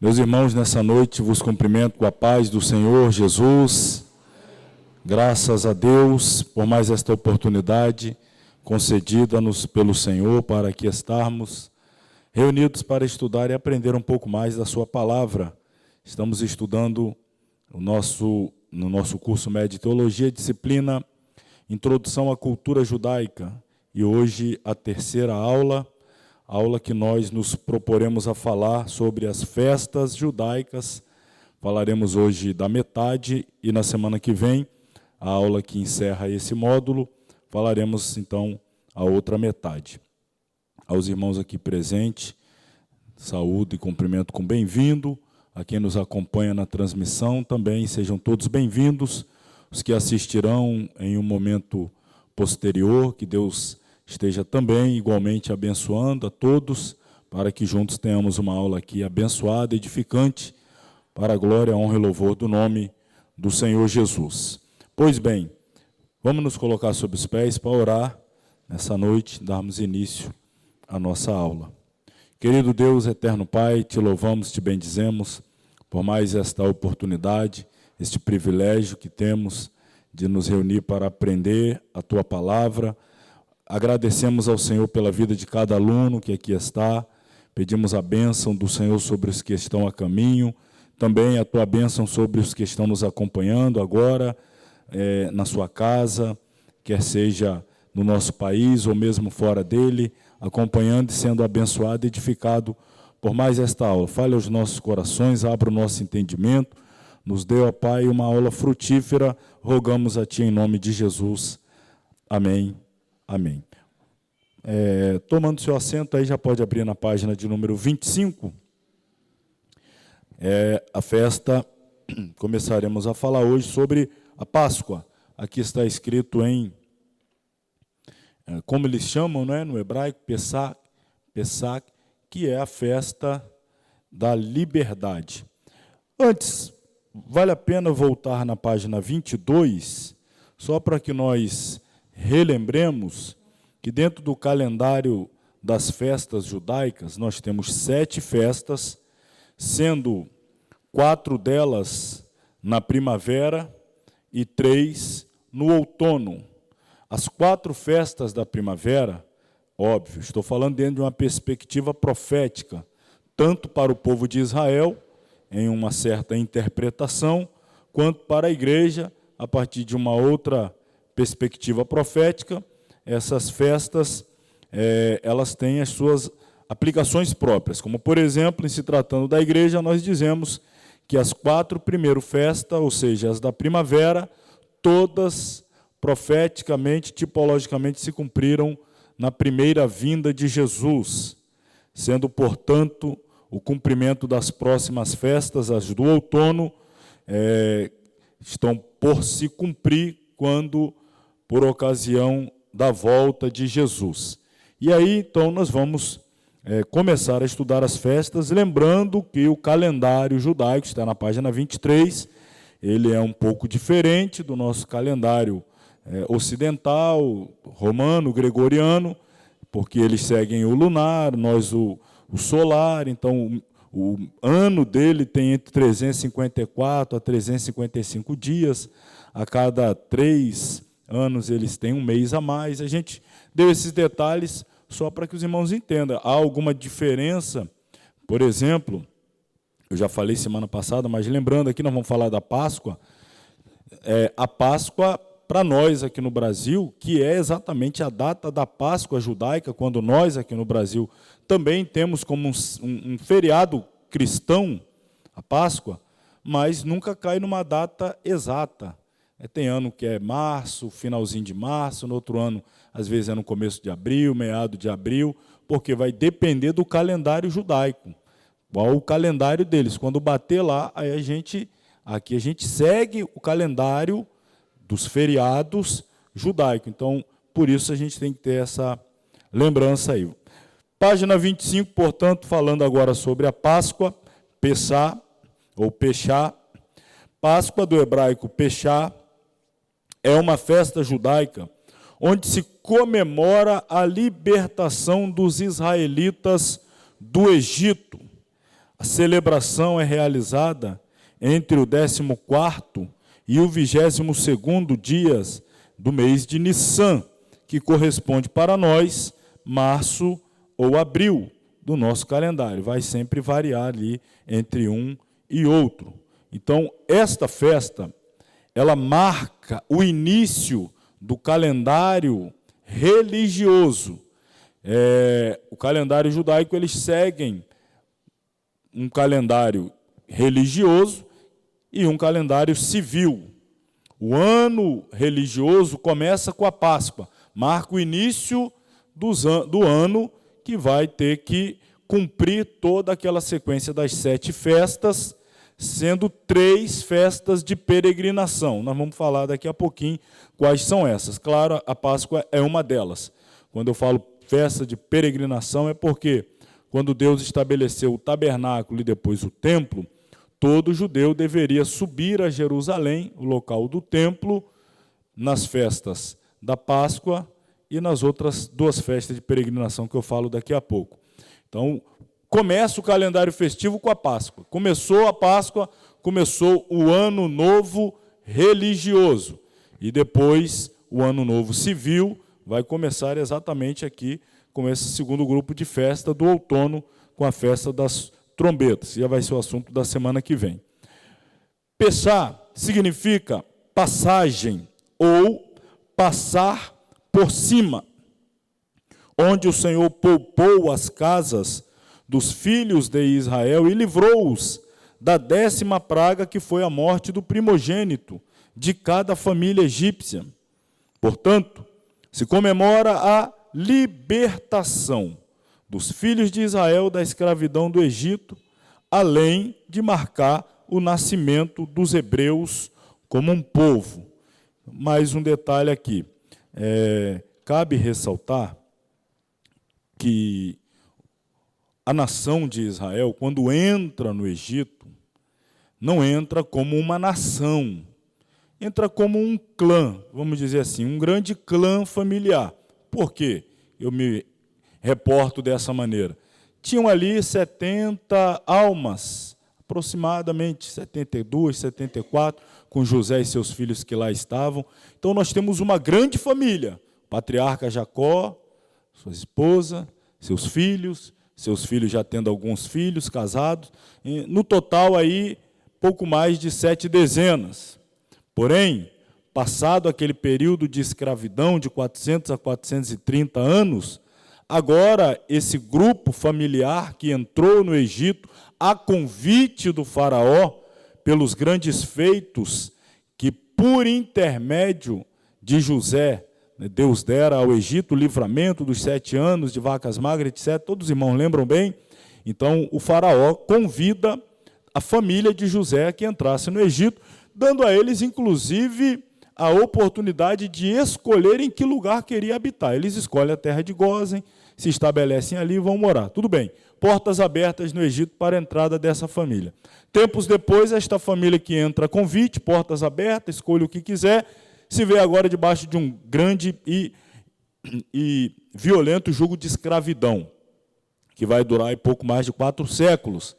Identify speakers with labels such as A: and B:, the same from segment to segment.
A: Meus irmãos, nessa noite vos cumprimento com a paz do Senhor Jesus. Graças a Deus por mais esta oportunidade concedida-nos pelo Senhor para aqui estarmos reunidos para estudar e aprender um pouco mais da sua palavra. Estamos estudando no nosso curso médio de teologia, disciplina Introdução à Cultura Judaica. E hoje a terceira aula que nós nos proporemos a falar sobre as festas judaicas. Falaremos hoje da metade e na semana que vem, a aula que encerra esse módulo, falaremos então a outra metade. Aos irmãos aqui presentes, saúde e cumprimento com bem-vindo. A quem nos acompanha na transmissão também, sejam todos bem-vindos. Os que assistirão em um momento posterior, que Deus esteja também igualmente abençoando a todos, para que juntos tenhamos uma aula aqui abençoada, edificante, para a glória, honra e louvor do nome do Senhor Jesus. Pois bem, vamos nos colocar sob os pés para orar nessa noite, darmos início à nossa aula. Querido Deus, eterno Pai, te louvamos, te bendizemos por mais esta oportunidade, este privilégio que temos de nos reunir para aprender a Tua palavra. Agradecemos ao Senhor pela vida de cada aluno que aqui está, pedimos a bênção do Senhor sobre os que estão a caminho, também a Tua bênção sobre os que estão nos acompanhando agora, na sua casa, quer seja no nosso país ou mesmo fora dele, acompanhando e sendo abençoado e edificado por mais esta aula. Fale aos nossos corações, abra o nosso entendimento, nos dê, ó Pai, uma aula frutífera, rogamos a Ti em nome de Jesus. Amém. Amém. Tomando seu assento, aí já pode abrir na página de número 25. A festa, começaremos a falar hoje sobre a Páscoa. Aqui está escrito como eles chamam, né, no hebraico, Pesach, que é a festa da liberdade. Antes, vale a pena voltar na página 22, só para que nós relembremos que dentro do calendário das festas judaicas, nós temos 7 festas, sendo 4 delas na primavera e 3 no outono. As 4 festas da primavera, óbvio, estou falando dentro de uma perspectiva profética, tanto para o povo de Israel, em uma certa interpretação, quanto para a igreja, a partir de uma outra perspectiva profética. Essas festas, elas têm as suas aplicações próprias, como, por exemplo, em se tratando da igreja, nós dizemos que as 4 primeiras festas, ou seja, as da primavera, todas profeticamente, tipologicamente, se cumpriram na primeira vinda de Jesus, sendo, portanto, o cumprimento das próximas festas, as do outono, estão por se cumprir quando, por ocasião da volta de Jesus. E aí, então, nós vamos começar a estudar as festas, lembrando que o calendário judaico está na página 23, ele é um pouco diferente do nosso calendário ocidental, romano, gregoriano, porque eles seguem o lunar, nós o solar. Então o ano dele tem entre 354 a 355 dias, a cada 3 anos eles têm um mês a mais. A gente deu esses detalhes só para que os irmãos entendam. Há alguma diferença? Por exemplo, eu já falei semana passada, mas lembrando aqui, nós vamos falar da Páscoa. A Páscoa, para nós aqui no Brasil, que é exatamente a data da Páscoa judaica, quando nós aqui no Brasil também temos como um feriado cristão, a Páscoa, mas nunca cai numa data exata. Tem ano que é março, finalzinho de março, no outro ano, às vezes é no começo de abril, meado de abril, porque vai depender do calendário judaico. Qual o calendário deles? Quando bater lá, aí aqui a gente segue o calendário dos feriados judaicos. Então, por isso a gente tem que ter essa lembrança aí. Página 25, portanto, falando agora sobre a Páscoa, Pessá, ou Peshá. Páscoa, do hebraico Peshá, é uma festa judaica onde se comemora a libertação dos israelitas do Egito. A celebração é realizada entre o 14º e o 22º dias do mês de Nissan, que corresponde para nós março ou abril do nosso calendário. Vai sempre variar ali entre um e outro. Então, esta festa, ela marca o início do calendário religioso. O calendário judaico, eles seguem um calendário religioso e um calendário civil. O ano religioso começa com a Páscoa, marca o início do ano, que vai ter que cumprir toda aquela sequência das 7 festas, sendo 3 festas de peregrinação. Nós vamos falar daqui a pouquinho quais são essas. Claro, a Páscoa é uma delas. Quando eu falo festa de peregrinação, é porque quando Deus estabeleceu o tabernáculo e depois o templo, todo judeu deveria subir a Jerusalém, o local do templo, nas festas da Páscoa e nas outras 2 festas de peregrinação que eu falo daqui a pouco. Então, começa o calendário festivo com a Páscoa. Começou a Páscoa, começou o Ano Novo religioso. E depois, o Ano Novo civil vai começar exatamente aqui, com esse segundo grupo de festa do outono, com a festa das trombetas. Já vai ser o assunto da semana que vem. Pessá significa passagem ou passar por cima, onde o Senhor poupou as casas dos filhos de Israel e livrou-os da 10ª praga, que foi a morte do primogênito de cada família egípcia. Portanto, se comemora a libertação dos filhos de Israel da escravidão do Egito, além de marcar o nascimento dos hebreus como um povo. Mais um detalhe aqui. Cabe ressaltar que a nação de Israel, quando entra no Egito, não entra como uma nação, entra como um clã, vamos dizer assim, um grande clã familiar. Por quê? Eu me reporto dessa maneira. Tinham ali 70 almas, aproximadamente 72, 74, com José e seus filhos que lá estavam. Então, nós temos uma grande família. O patriarca Jacó, sua esposa, seus filhos já tendo alguns filhos casados. No total, aí, pouco mais de 7 dezenas. Porém, passado aquele período de escravidão de 400 a 430 anos, agora esse grupo familiar que entrou no Egito a convite do faraó, pelos grandes feitos que, por intermédio de José, Deus dera ao Egito o livramento dos 7 anos de vacas magras, etc. Todos os irmãos lembram bem? Então, o faraó convida a família de José a que entrasse no Egito, dando a eles, inclusive, a oportunidade de escolher em que lugar queria habitar. Eles escolhem a terra de Gósen, se estabelecem ali e vão morar. Tudo bem, portas abertas no Egito para a entrada dessa família. Tempos depois, esta família que entra a convite, portas abertas, escolhe o que quiser, se vê agora debaixo de um grande e violento jugo de escravidão, que vai durar pouco mais de 4 séculos.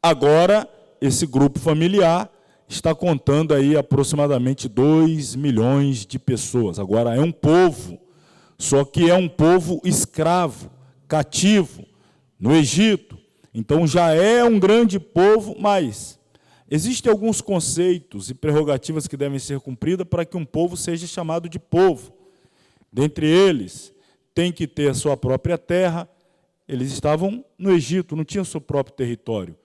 A: Agora, esse grupo familiar está contando aí aproximadamente 2 milhões de pessoas. Agora é um povo, só que é um povo escravo, cativo, no Egito. Então já é um grande povo, mas existem alguns conceitos e prerrogativas que devem ser cumpridas para que um povo seja chamado de povo. Dentre eles, tem que ter a sua própria terra. Eles estavam no Egito, não tinham seu próprio território.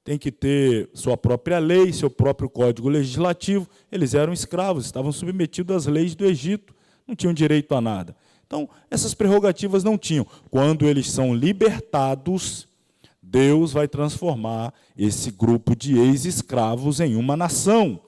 A: Tem que ter sua própria lei, seu próprio código legislativo. Eles eram escravos, estavam submetidos às leis do Egito, não tinham direito a nada. Então, essas prerrogativas não tinham. Quando eles são libertados, Deus vai transformar esse grupo de ex-escravos em uma nação.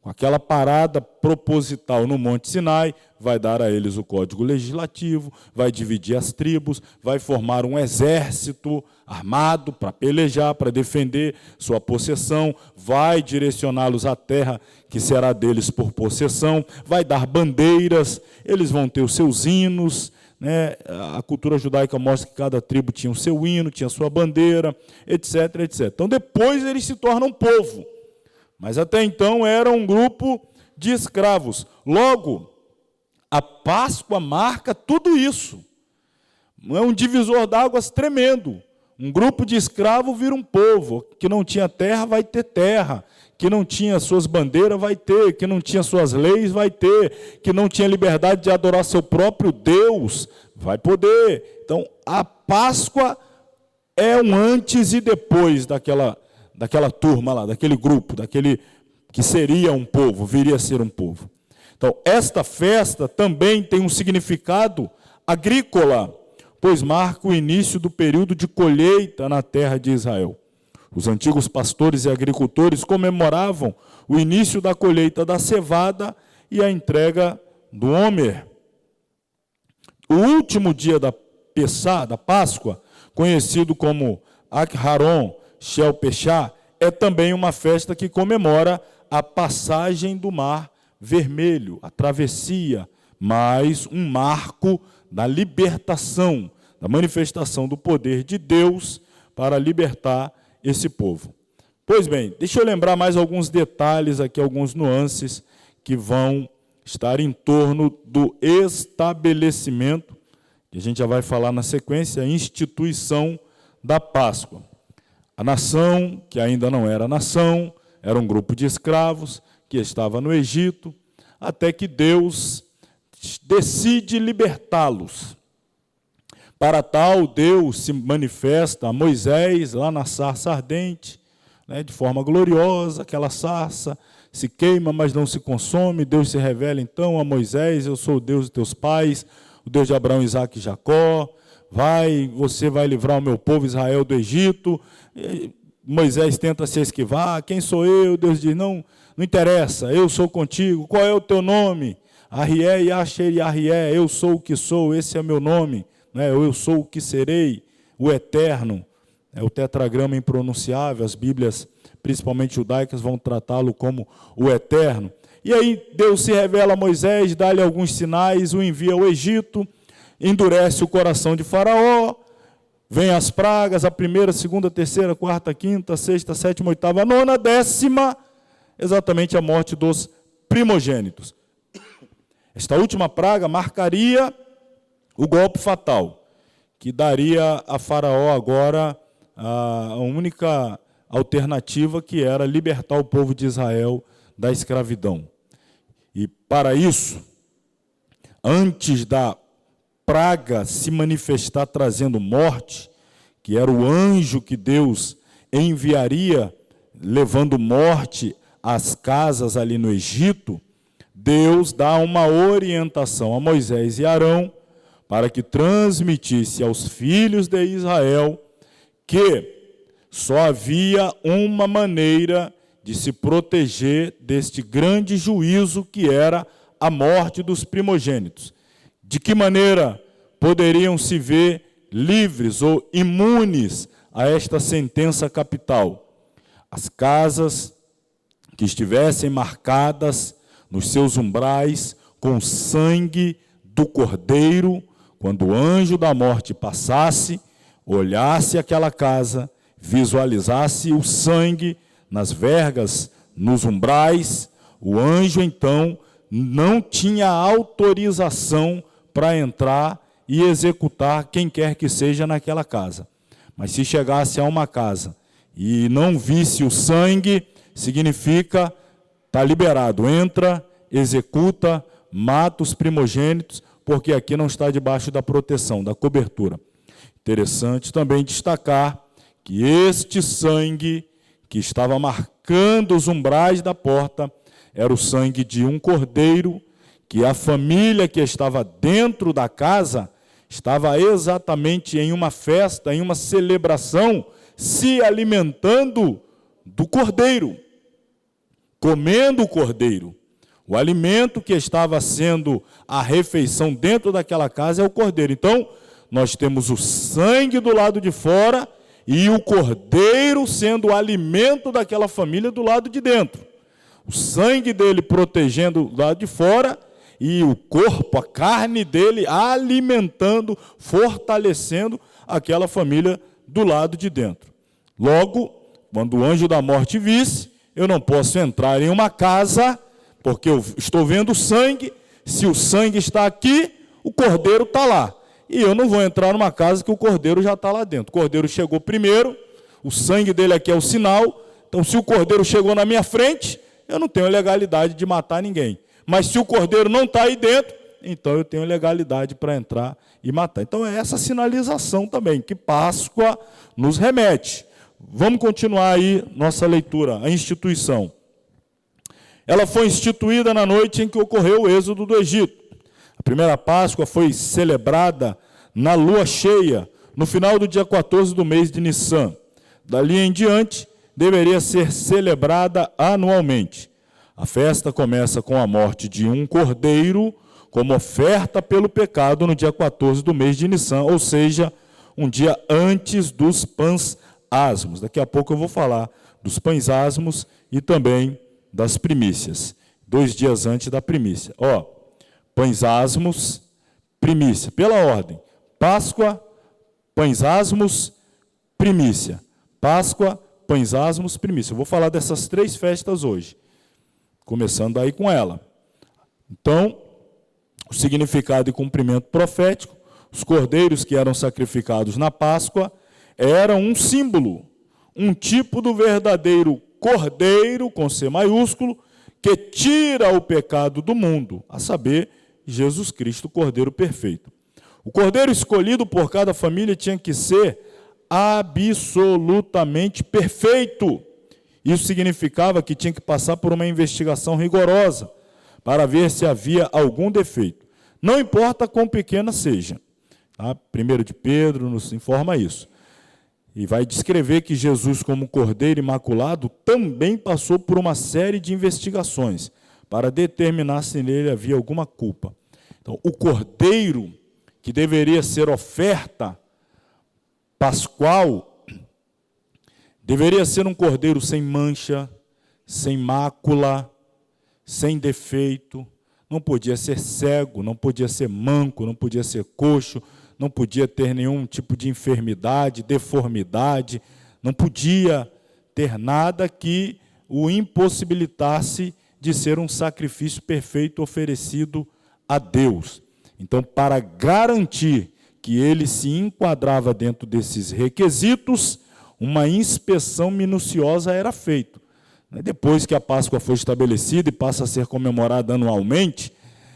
A: Com aquela parada proposital no Monte Sinai, vai dar a eles o código legislativo, vai dividir as tribos, vai formar um exército armado para pelejar, para defender sua possessão, vai direcioná-los à terra que será deles por possessão, vai dar bandeiras, eles vão ter os seus hinos, né? A cultura judaica mostra que cada tribo tinha o seu hino, tinha a sua bandeira, etc, etc. Então, depois eles se tornam povo, mas até então era um grupo de escravos. Logo, a Páscoa marca tudo isso. É um divisor d'águas tremendo. Um grupo de escravos vira um povo. Que não tinha terra, vai ter terra. Que não tinha suas bandeiras, vai ter. Que não tinha suas leis, vai ter. Que não tinha liberdade de adorar seu próprio Deus, vai poder. Então, a Páscoa é um antes e depois daquela turma lá, daquele grupo, daquele que seria um povo, viria a ser um povo. Então, esta festa também tem um significado agrícola, pois marca o início do período de colheita na terra de Israel. Os antigos pastores e agricultores comemoravam o início da colheita da cevada e a entrega do Homer. O último dia da Pessá, da Páscoa, conhecido como Akharon Shel Peshá, é também uma festa que comemora a passagem do Mar Vermelho, a travessia, mas um marco da libertação, da manifestação do poder de Deus para libertar esse povo. Pois bem, deixa eu lembrar mais alguns detalhes aqui, alguns nuances que vão estar em torno do estabelecimento, que a gente já vai falar na sequência, a instituição da Páscoa. A nação, que ainda não era nação, era um grupo de escravos que estava no Egito, até que Deus decide libertá-los. Para tal, Deus se manifesta a Moisés lá na sarça ardente, né, de forma gloriosa. Aquela sarça se queima, mas não se consome. Deus se revela então a Moisés: eu sou o Deus de teus pais, o Deus de Abraão, Isaque e Jacó. Você vai livrar o meu povo Israel do Egito. Moisés tenta se esquivar. Quem sou eu? Deus diz: não interessa, eu sou contigo. Qual é o teu nome? Arrié, Yasher e Arrié, eu sou o que sou, esse é o meu nome. Eu sou o que serei, o eterno. É o tetragrama impronunciável, as Bíblias, principalmente judaicas, vão tratá-lo como o eterno. E aí Deus se revela a Moisés, dá-lhe alguns sinais, o envia ao Egito, endurece o coração de Faraó, vem as pragas, a primeira, segunda, terceira, quarta, quinta, sexta, sétima, oitava, nona, décima, exatamente a morte dos primogênitos. Esta última praga marcaria o golpe fatal, que daria a Faraó agora a única alternativa, que era libertar o povo de Israel da escravidão. E para isso, antes da praga se manifestar trazendo morte, que era o anjo que Deus enviaria levando morte às casas ali no Egito, Deus dá uma orientação a Moisés e Arão para que transmitisse aos filhos de Israel que só havia uma maneira de se proteger deste grande juízo que era a morte dos primogênitos. De que maneira poderiam se ver livres ou imunes a esta sentença capital? As casas que estivessem marcadas nos seus umbrais com sangue do cordeiro, quando o anjo da morte passasse, olhasse aquela casa, visualizasse o sangue nas vergas, nos umbrais, o anjo então não tinha autorização para entrar e executar quem quer que seja naquela casa. Mas se chegasse a uma casa e não visse o sangue, significa está liberado, entra, executa, mata os primogênitos, porque aqui não está debaixo da proteção, da cobertura. Interessante também destacar que este sangue que estava marcando os umbrais da porta era o sangue de um cordeiro, que a família que estava dentro da casa estava exatamente em uma festa, em uma celebração, se alimentando do cordeiro, comendo o cordeiro. O alimento que estava sendo a refeição dentro daquela casa é o cordeiro. Então, nós temos o sangue do lado de fora e o cordeiro sendo o alimento daquela família do lado de dentro. O sangue dele protegendo do lado de fora e o corpo, a carne dele, alimentando, fortalecendo aquela família do lado de dentro. Logo, quando o anjo da morte visse, eu não posso entrar em uma casa, porque eu estou vendo sangue. Se o sangue está aqui, o cordeiro está lá. E eu não vou entrar numa casa que o cordeiro já está lá dentro. O cordeiro chegou primeiro, o sangue dele aqui é o sinal. Então, se o cordeiro chegou na minha frente, eu não tenho legalidade de matar ninguém. Mas se o cordeiro não está aí dentro, então eu tenho legalidade para entrar e matar. Então, é essa sinalização também que Páscoa nos remete. Vamos continuar aí nossa leitura, a instituição. Ela foi instituída na noite em que ocorreu o êxodo do Egito. A primeira Páscoa foi celebrada na lua cheia, no final do dia 14 do mês de Nissan. Dali em diante, deveria ser celebrada anualmente. A festa começa com a morte de um cordeiro, como oferta pelo pecado, no dia 14 do mês de Nissan, ou seja, um dia antes dos pães asmos. Daqui a pouco eu vou falar dos pães asmos e também das primícias. 2 dias antes da primícia. Pães asmos, primícia. Pela ordem. Páscoa, pães asmos, primícia. Páscoa, pães asmos, primícia. Eu vou falar dessas 3 festas hoje. Começando aí com ela. Então, o significado e cumprimento profético. Os cordeiros que eram sacrificados na Páscoa eram um símbolo, um tipo do verdadeiro cordeiro, com C maiúsculo, que tira o pecado do mundo, a saber, Jesus Cristo, o Cordeiro perfeito. O cordeiro escolhido por cada família tinha que ser absolutamente perfeito. Isso significava que tinha que passar por uma investigação rigorosa para ver se havia algum defeito. Não importa quão pequena seja. Tá? 1 de Pedro nos informa isso. E vai descrever que Jesus, como Cordeiro Imaculado, também passou por uma série de investigações para determinar se nele havia alguma culpa. Então, o Cordeiro, que deveria ser oferta pascual, deveria ser um cordeiro sem mancha, sem mácula, sem defeito. Não podia ser cego, não podia ser manco, não podia ser coxo, não podia ter nenhum tipo de enfermidade, deformidade, não podia ter nada que o impossibilitasse de ser um sacrifício perfeito oferecido a Deus. Então, para garantir que ele se enquadrava dentro desses requisitos, uma inspeção minuciosa era feita. Depois que a Páscoa foi estabelecida e passa a ser comemorada anualmente,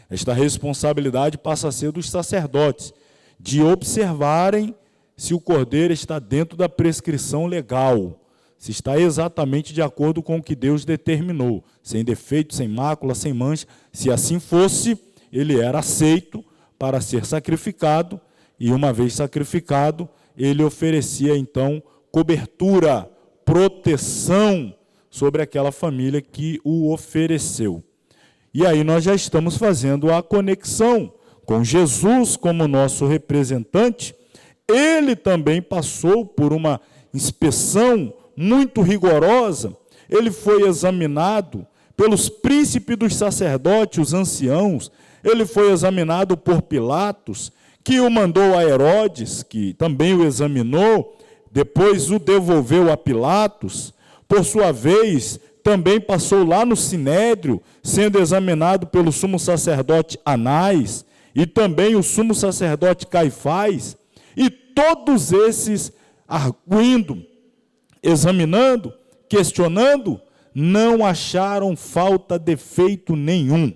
A: esta responsabilidade passa a ser dos sacerdotes, de observarem se o cordeiro está dentro da prescrição legal, se está exatamente de acordo com o que Deus determinou, sem defeito, sem mácula, sem mancha. Se assim fosse, ele era aceito para ser sacrificado, e uma vez sacrificado, ele oferecia então cobertura, proteção sobre aquela família que o ofereceu. E aí nós já estamos fazendo a conexão com Jesus como nosso representante. Ele também passou por uma inspeção muito rigorosa. Ele foi examinado pelos príncipes dos sacerdotes, os anciãos. Ele foi examinado por Pilatos, que o mandou a Herodes, que também o examinou, depois o devolveu a Pilatos. Por sua vez, também passou lá no Sinédrio, sendo examinado pelo sumo sacerdote Anás, e também o sumo sacerdote Caifás, e todos esses arguindo, examinando, questionando, não acharam falta, defeito nenhum.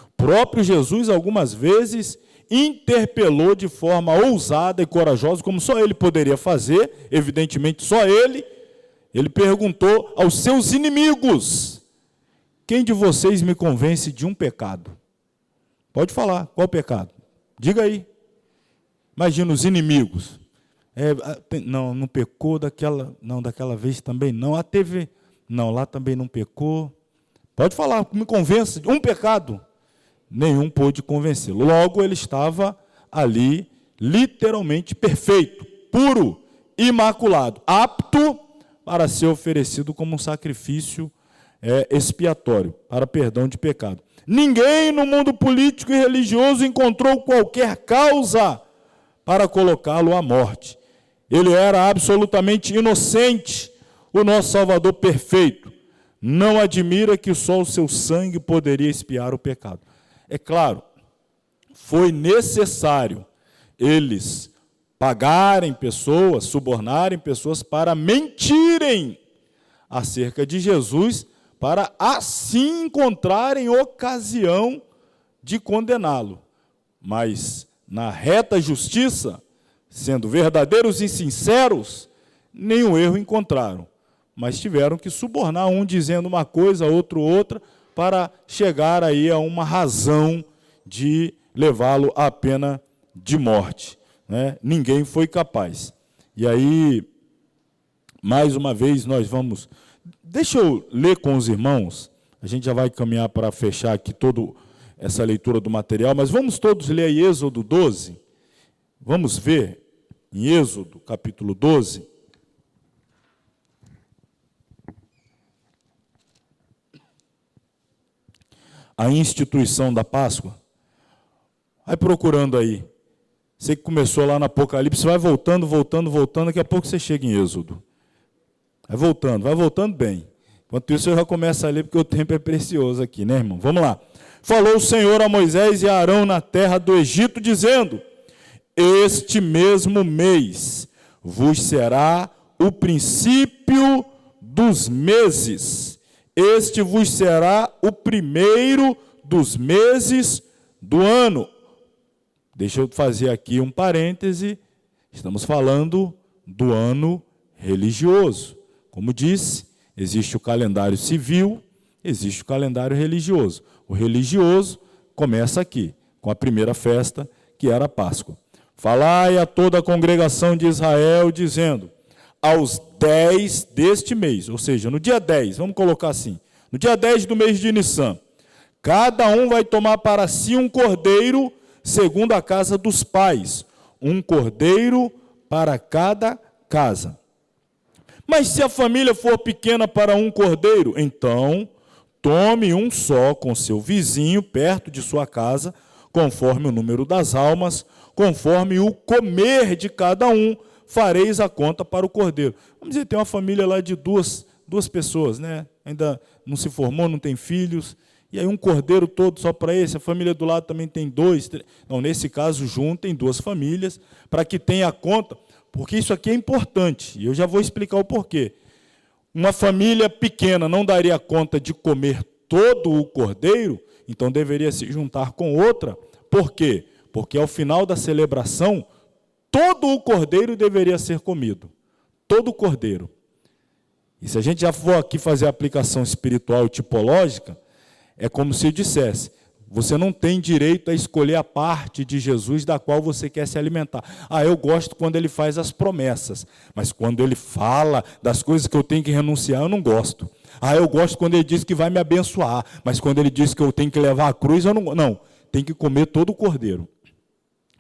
A: O próprio Jesus, algumas vezes, interpelou de forma ousada e corajosa, como só ele poderia fazer, evidentemente só ele. Ele perguntou aos seus inimigos: quem de vocês me convence de um pecado? Pode falar, qual pecado? Diga aí. Imagina os inimigos. Não pecou daquela vez também não. Não, lá também não pecou. Pode falar, me convença de um pecado. Nenhum pôde convencê-lo. Logo, ele estava ali, literalmente perfeito, puro, imaculado, apto para ser oferecido como um sacrifício expiatório, para perdão de pecado. Ninguém no mundo político e religioso encontrou qualquer causa para colocá-lo à morte. Ele era absolutamente inocente, o nosso Salvador perfeito. Não admira que só o seu sangue poderia expiar o pecado. É claro, foi necessário eles pagarem pessoas, subornarem pessoas para mentirem acerca de Jesus, para assim encontrarem ocasião de condená-lo. Mas na reta justiça, sendo verdadeiros e sinceros, nenhum erro encontraram. Mas tiveram que subornar, um dizendo uma coisa, outro outra, para chegar aí a uma razão de levá-lo à pena de morte. Né? Ninguém foi capaz. E aí, mais uma vez, nós vamos... Deixa eu ler com os irmãos, a gente já vai caminhar para fechar aqui toda essa leitura do material, mas vamos todos ler aí Êxodo 12. Vamos ver em Êxodo, capítulo 12. A instituição da Páscoa. Vai procurando aí. Você que começou lá no Apocalipse, vai voltando, daqui a pouco você chega em Êxodo. Vai voltando bem. Enquanto isso eu já começo a ler, porque o tempo é precioso aqui, né, irmão? Vamos lá. Falou o Senhor a Moisés e a Arão na terra do Egito, dizendo: este mesmo mês vos será o princípio dos meses. Este vos será o primeiro dos meses do ano. Deixa eu fazer aqui um parêntese. Estamos falando do ano religioso. Como disse, existe o calendário civil, existe o calendário religioso. O religioso começa aqui, com a primeira festa, que era a Páscoa. Falai a toda a congregação de Israel, dizendo: aos 10 deste mês, ou seja, no dia 10, vamos colocar assim, no dia 10 do mês de Nissan, cada um vai tomar para si um cordeiro, segundo a casa dos pais, um cordeiro para cada casa. Mas se a família for pequena para um cordeiro, então tome um só com seu vizinho perto de sua casa, conforme o número das almas, conforme o comer de cada um, fareis a conta para o cordeiro. Vamos dizer, tem uma família lá de duas pessoas, né? Ainda não se formou, não tem filhos, e aí um cordeiro todo só para esse, a família do lado também tem 2, 3. Não, nesse caso, juntem 2 famílias, para que tenha a conta, porque isso aqui é importante, e eu já vou explicar o porquê. Uma família pequena não daria conta de comer todo o cordeiro, então deveria se juntar com outra. Por quê? Porque ao final da celebração, todo o cordeiro deveria ser comido. Todo o cordeiro. E se a gente já for aqui fazer a aplicação espiritual e tipológica, é como se eu dissesse: você não tem direito a escolher a parte de Jesus da qual você quer se alimentar. Eu gosto quando ele faz as promessas, mas quando ele fala das coisas que eu tenho que renunciar, eu não gosto. Eu gosto quando ele diz que vai me abençoar, mas quando ele diz que eu tenho que levar a cruz, eu não gosto. Não, tem que comer todo o cordeiro.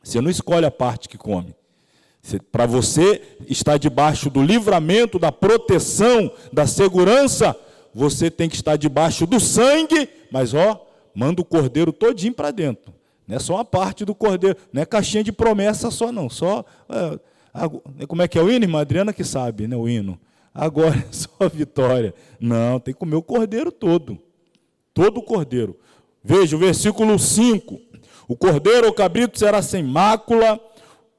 A: Você não escolhe a parte que come. Para você estar debaixo do livramento, da proteção, da segurança, você tem que estar debaixo do sangue, mas manda o cordeiro todinho para dentro. Não é só uma parte do cordeiro, não é caixinha de promessa só não. Como é que é o hino, irmã Adriana que sabe, né, o hino? Agora é só a vitória. Não, tem que comer o cordeiro todo. Todo o cordeiro. Veja o versículo 5. O cordeiro ou cabrito será sem mácula,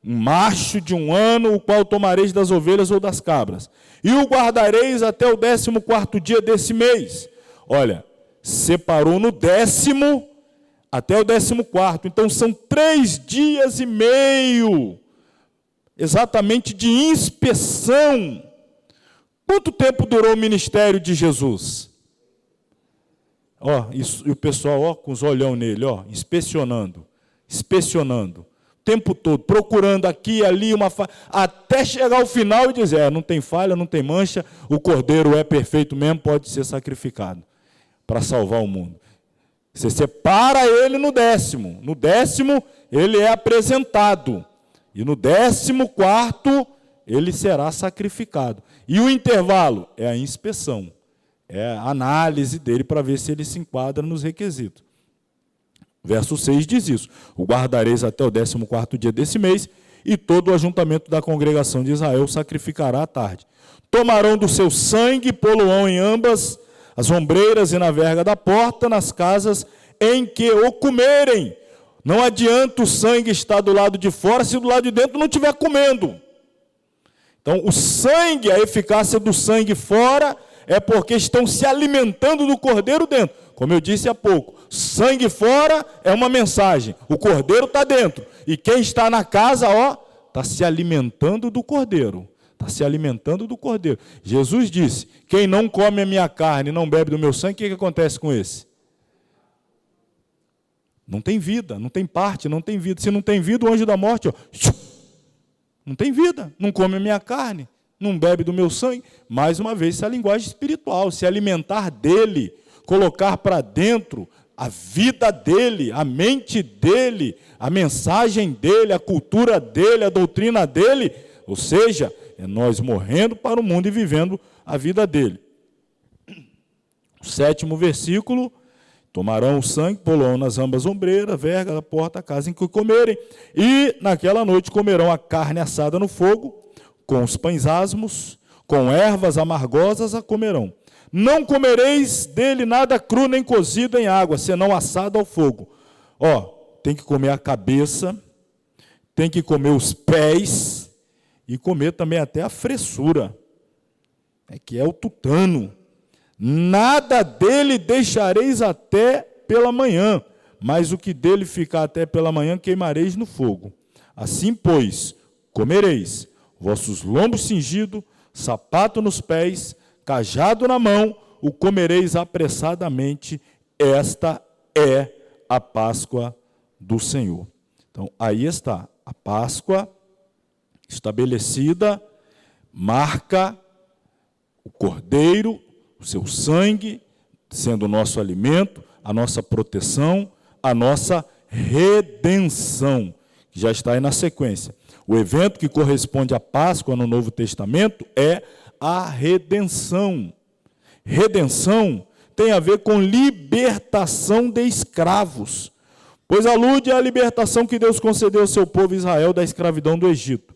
A: um macho de 1 ano, o qual tomareis das ovelhas ou das cabras. E o guardareis até o 14º dia desse mês. Olha, separou no 10º até o 14º. Então são 3 dias e meio, exatamente, de inspeção. Quanto tempo durou o ministério de Jesus? E o pessoal com os olhão nele, inspecionando. O tempo todo, procurando aqui e ali, até chegar ao final e dizer: não tem falha, não tem mancha, o cordeiro é perfeito mesmo, pode ser sacrificado para salvar o mundo. Você separa ele no 10º. No 10º, ele é apresentado. E no 14º, ele será sacrificado. E o intervalo é a inspeção. É a análise dele para ver se ele se enquadra nos requisitos. Verso 6 diz isso: o guardareis até o 14º dia desse mês, e todo o ajuntamento da congregação de Israel sacrificará à tarde. Tomarão do seu sangue e pô-lo-ão em ambas as ombreiras e na verga da porta, nas casas em que o comerem. Não adianta o sangue estar do lado de fora se do lado de dentro não estiver comendo. Então, o sangue, a eficácia do sangue fora é porque estão se alimentando do cordeiro dentro. Como eu disse há pouco, sangue fora é uma mensagem, o cordeiro está dentro. E quem está na casa, está se alimentando do cordeiro. Está se alimentando do cordeiro. Jesus disse: quem não come a minha carne e não bebe do meu sangue, o que acontece com esse? Não tem vida, não tem parte, não tem vida. Se não tem vida, o anjo da morte, não tem vida, não come a minha carne, não bebe do meu sangue. Mais uma vez, essa é a linguagem espiritual, se alimentar dele, colocar para dentro a vida dele, a mente dele, a mensagem dele, a cultura dele, a doutrina dele. Ou seja, é nós morrendo para o mundo e vivendo a vida dele. O 7º versículo: tomarão o sangue, pô-lo-ão nas ambas ombreiras, verga da porta, a casa em que comerem, e naquela noite comerão a carne assada no fogo, com os pães asmos, com ervas amargosas a comerão. Não comereis dele nada cru nem cozido em água, senão assado ao fogo. Tem que comer a cabeça, tem que comer os pés, e comer também até a fressura, que é o tutano. Nada dele deixareis até pela manhã, mas o que dele ficar até pela manhã queimareis no fogo. Assim, pois, comereis, vossos lombos cingidos, sapato nos pés, cajado na mão, o comereis apressadamente. Esta é a Páscoa do Senhor. Então, aí está, a Páscoa estabelecida, marca o cordeiro, o seu sangue, sendo o nosso alimento, a nossa proteção, a nossa redenção, que já está aí na sequência. O evento que corresponde à Páscoa no Novo Testamento é a redenção. Redenção tem a ver com libertação de escravos, pois alude à libertação que Deus concedeu ao seu povo Israel da escravidão do Egito.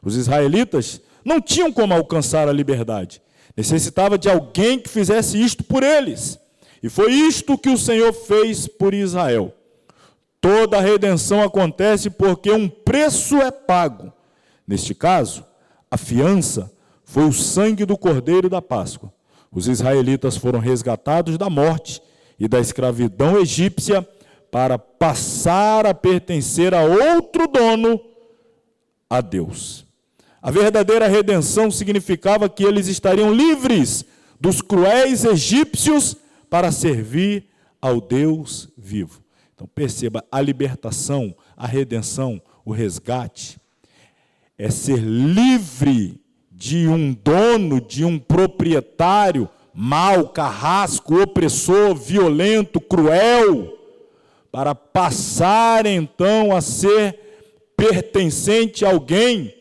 A: Os israelitas não tinham como alcançar a liberdade. Necessitava de alguém que fizesse isto por eles. E foi isto que o Senhor fez por Israel. Toda a redenção acontece porque um preço é pago. Neste caso, a fiança foi o sangue do cordeiro da Páscoa. Os israelitas foram resgatados da morte e da escravidão egípcia para passar a pertencer a outro dono, a Deus. A verdadeira redenção significava que eles estariam livres dos cruéis egípcios para servir ao Deus vivo. Então perceba, a libertação, a redenção, o resgate, é ser livre de um dono, de um proprietário mau, carrasco, opressor, violento, cruel, para passar então a ser pertencente a alguém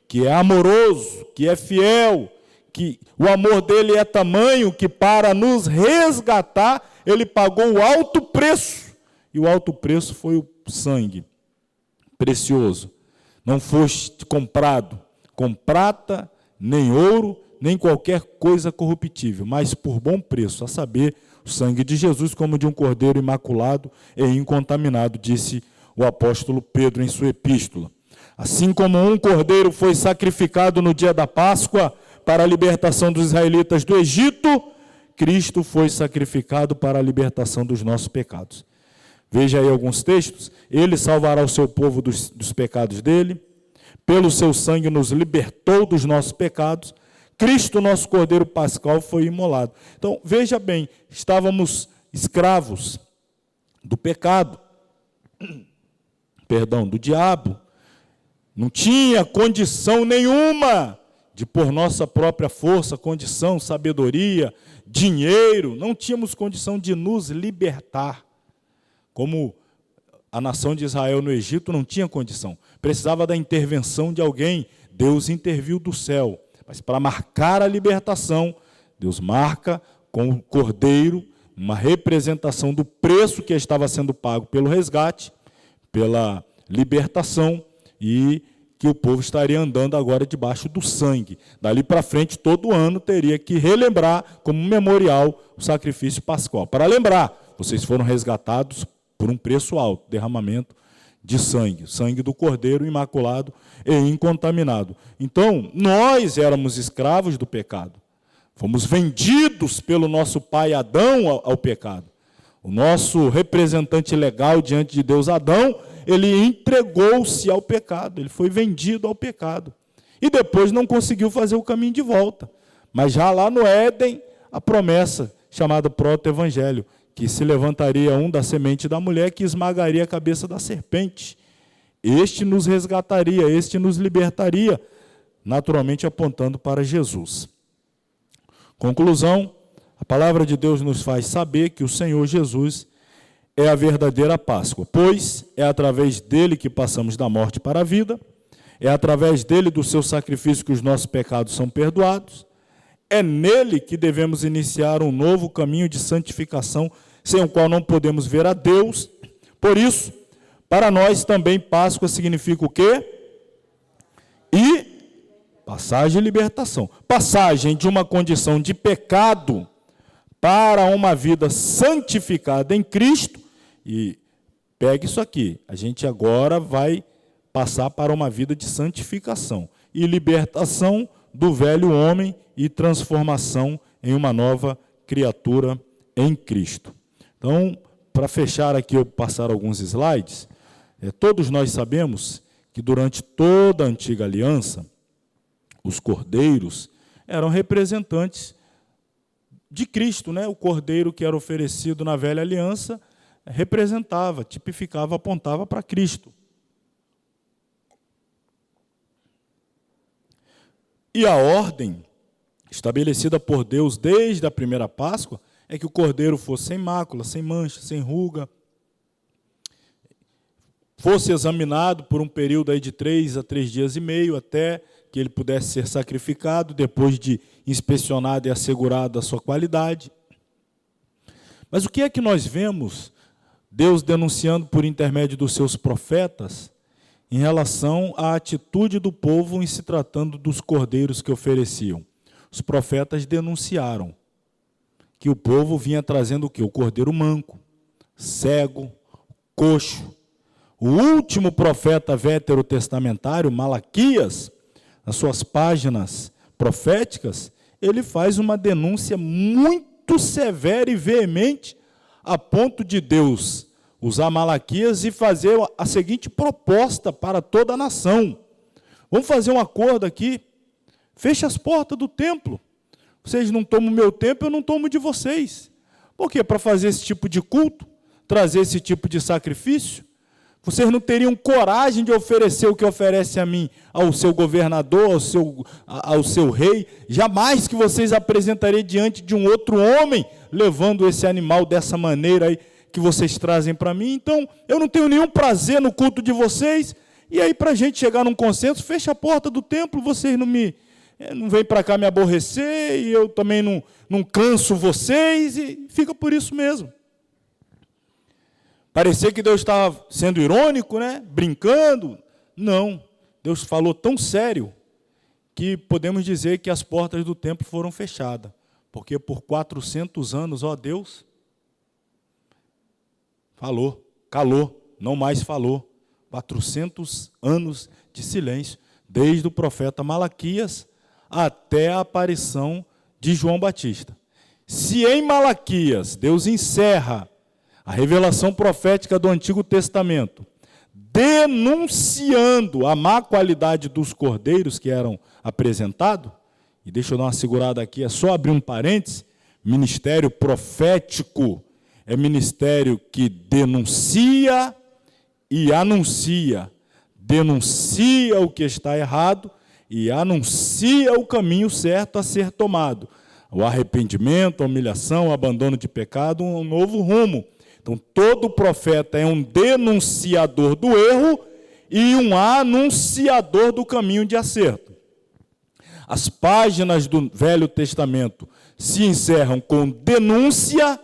A: que é amoroso, que é fiel, que o amor dele é tamanho que para nos resgatar, ele pagou o alto preço, e o alto preço foi o sangue precioso. Não foste comprado com prata, nem ouro, nem qualquer coisa corruptível, mas por bom preço, a saber, o sangue de Jesus como de um cordeiro imaculado e incontaminado, disse o apóstolo Pedro em sua epístola. Assim como um cordeiro foi sacrificado no dia da Páscoa para a libertação dos israelitas do Egito, Cristo foi sacrificado para a libertação dos nossos pecados. Veja aí alguns textos. Ele salvará o seu povo dos pecados dele. Pelo seu sangue nos libertou dos nossos pecados. Cristo, nosso cordeiro pascal, foi imolado. Então, veja bem, estávamos escravos do pecado, do diabo. Não tinha condição nenhuma de, por nossa própria força, condição, sabedoria, dinheiro, não tínhamos condição de nos libertar. Como a nação de Israel no Egito não tinha condição. Precisava da intervenção de alguém. Deus interviu do céu. Mas para marcar a libertação, Deus marca com o cordeiro, uma representação do preço que estava sendo pago pelo resgate, pela libertação, e que o povo estaria andando agora debaixo do sangue. Dali para frente, todo ano, teria que relembrar, como memorial, o sacrifício pascual. Para lembrar, vocês foram resgatados por um preço alto, derramamento de sangue, sangue do Cordeiro imaculado e incontaminado. Então, nós éramos escravos do pecado. Fomos vendidos pelo nosso pai Adão ao pecado. O nosso representante legal diante de Deus, Adão, ele entregou-se ao pecado, ele foi vendido ao pecado. E depois não conseguiu fazer o caminho de volta. Mas já lá no Éden, a promessa chamada proto-evangelho, que se levantaria um da semente da mulher que esmagaria a cabeça da serpente. Este nos resgataria, este nos libertaria, naturalmente apontando para Jesus. Conclusão, a palavra de Deus nos faz saber que o Senhor Jesus é a verdadeira Páscoa, pois é através dele que passamos da morte para a vida, é através dele, do seu sacrifício, que os nossos pecados são perdoados, é nele que devemos iniciar um novo caminho de santificação, sem o qual não podemos ver a Deus. Por isso, para nós também Páscoa significa o quê? Passagem e libertação. Passagem de uma condição de pecado para uma vida santificada em Cristo. E pegue isso aqui, a gente agora vai passar para uma vida de santificação e libertação do velho homem e transformação em uma nova criatura em Cristo. Então, para fechar aqui, eu passar alguns slides, todos nós sabemos que durante toda a antiga aliança, os cordeiros eram representantes de Cristo, né? O cordeiro que era oferecido na velha aliança representava, tipificava, apontava para Cristo. E a ordem estabelecida por Deus desde a primeira Páscoa é que o cordeiro fosse sem mácula, sem mancha, sem ruga, fosse examinado por um período aí de 3 a 3 dias e meio, até que ele pudesse ser sacrificado, depois de inspecionado e assegurado a sua qualidade. Mas o que é que nós vemos Deus denunciando por intermédio dos seus profetas em relação à atitude do povo em se tratando dos cordeiros que ofereciam? Os profetas denunciaram que o povo vinha trazendo o quê? O cordeiro manco, cego, coxo. O último profeta veterotestamentário, Malaquias, nas suas páginas proféticas, ele faz uma denúncia muito severa e veemente, a ponto de Deus usar Malaquias e fazer a seguinte proposta para toda a nação. Vamos fazer um acordo aqui, feche as portas do templo. Vocês não tomam o meu templo, eu não tomo de vocês. Por quê? Para fazer esse tipo de culto, trazer esse tipo de sacrifício? Vocês não teriam coragem de oferecer o que oferece a mim, ao seu governador, ao seu rei. Jamais que vocês apresentariam diante de um outro homem, levando esse animal dessa maneira aí que vocês trazem para mim. Então, eu não tenho nenhum prazer no culto de vocês. E aí, para a gente chegar num consenso, fecha a porta do templo, vocês não vêm para cá me aborrecer, e eu também não canso vocês, e fica por isso mesmo. Parecia que Deus estava sendo irônico, né? Brincando. Não, Deus falou tão sério que podemos dizer que as portas do templo foram fechadas, porque por 400 anos, ó Deus, falou, calou, não mais falou. 400 anos de silêncio, desde o profeta Malaquias até a aparição de João Batista. Se em Malaquias Deus encerra a revelação profética do Antigo Testamento, denunciando a má qualidade dos cordeiros que eram apresentados, e deixa eu dar uma segurada aqui, é só abrir um parênteses, ministério profético é ministério que denuncia e anuncia, denuncia o que está errado e anuncia o caminho certo a ser tomado. O arrependimento, a humilhação, o abandono de pecado, um novo rumo. Então, todo profeta é um denunciador do erro e um anunciador do caminho de acerto. As páginas do Velho Testamento se encerram com denúncia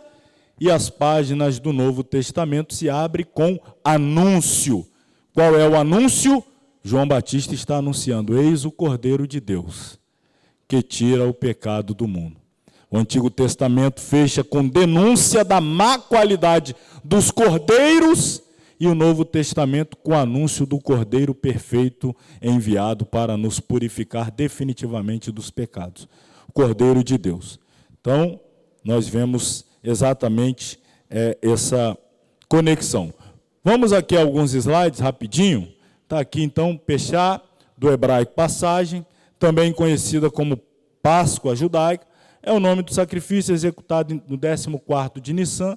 A: e as páginas do Novo Testamento se abrem com anúncio. Qual é o anúncio? João Batista está anunciando: eis o Cordeiro de Deus, que tira o pecado do mundo. O Antigo Testamento fecha com denúncia da má qualidade dos cordeiros, e o Novo Testamento com o anúncio do Cordeiro perfeito enviado para nos purificar definitivamente dos pecados. O Cordeiro de Deus. Então, nós vemos exatamente essa conexão. Vamos aqui a alguns slides rapidinho. Está aqui então Peshá, do hebraico passagem, também conhecida como Páscoa judaica. É o nome do sacrifício executado no 14º de Nissan.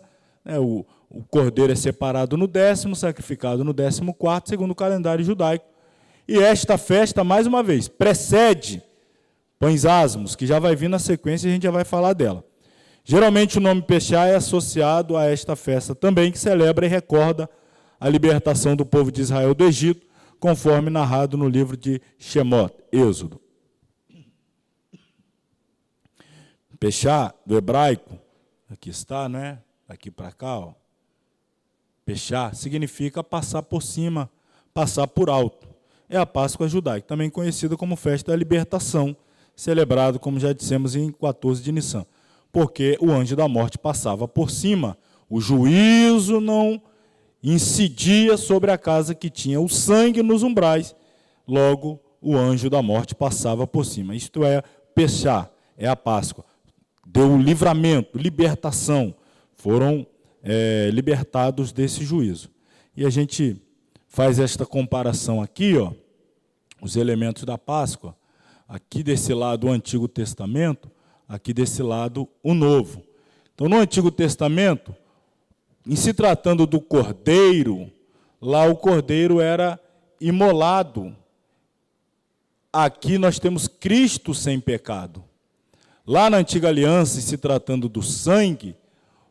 A: O cordeiro é separado no 10º, sacrificado no 14º, segundo o calendário judaico. E esta festa, mais uma vez, precede Pães Asmos, que já vai vir na sequência e a gente já vai falar dela. Geralmente o nome Peshá é associado a esta festa também, que celebra e recorda a libertação do povo de Israel do Egito, conforme narrado no livro de Shemot, Êxodo. Peshá, do hebraico, aqui está, né? Aqui para cá, ó. Peshá significa passar por cima, passar por alto. É a Páscoa judaica, também conhecida como festa da libertação, celebrado, como já dissemos, em 14 de Nissan, porque o anjo da morte passava por cima, o juízo não incidia sobre a casa que tinha o sangue nos umbrais, logo o anjo da morte passava por cima. Isto é Peshá, é a Páscoa. Deu o livramento, libertação, foram libertados desse juízo. E a gente faz esta comparação aqui, ó, os elementos da Páscoa, aqui desse lado o Antigo Testamento, aqui desse lado o Novo. Então, no Antigo Testamento, em se tratando do cordeiro, lá o cordeiro era imolado. Aqui nós temos Cristo sem pecado. Lá na Antiga Aliança, em se tratando do sangue,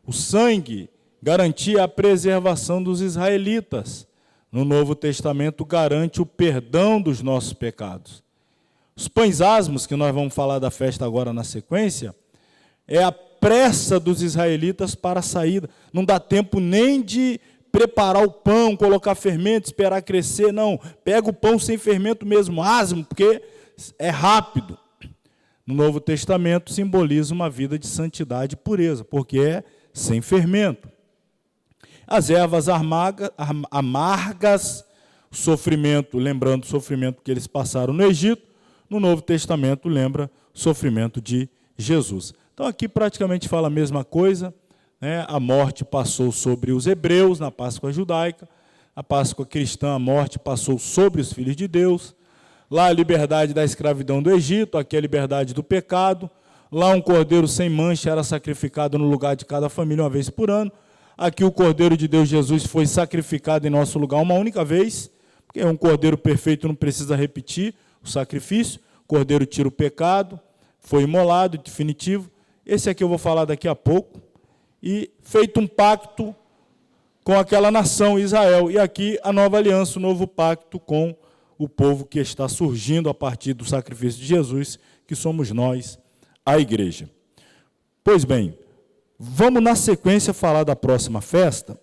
A: o sangue garantia a preservação dos israelitas. No Novo Testamento, garante o perdão dos nossos pecados. Os pães asmos, que nós vamos falar da festa agora na sequência, é a pressa dos israelitas para a saída. Não dá tempo nem de preparar o pão, colocar fermento, esperar crescer, não. Pega o pão sem fermento mesmo, asmo, porque é rápido. No Novo Testamento simboliza uma vida de santidade e pureza, porque é sem fermento. As ervas amargas, o sofrimento, lembrando o sofrimento que eles passaram no Egito, no Novo Testamento lembra o sofrimento de Jesus. Então aqui praticamente fala a mesma coisa, né? A morte passou sobre os hebreus na Páscoa judaica, a Páscoa cristã, a morte passou sobre os filhos de Deus, lá a liberdade da escravidão do Egito, aqui a liberdade do pecado, lá um cordeiro sem mancha era sacrificado no lugar de cada família uma vez por ano, aqui o Cordeiro de Deus Jesus foi sacrificado em nosso lugar uma única vez, porque um cordeiro perfeito não precisa repetir o sacrifício, o cordeiro tira o pecado, foi imolado, definitivo. Esse aqui eu vou falar daqui a pouco. E feito um pacto com aquela nação, Israel. E aqui a nova aliança, o novo pacto com o povo que está surgindo a partir do sacrifício de Jesus, que somos nós, a igreja. Pois bem, vamos na sequência falar da próxima festa,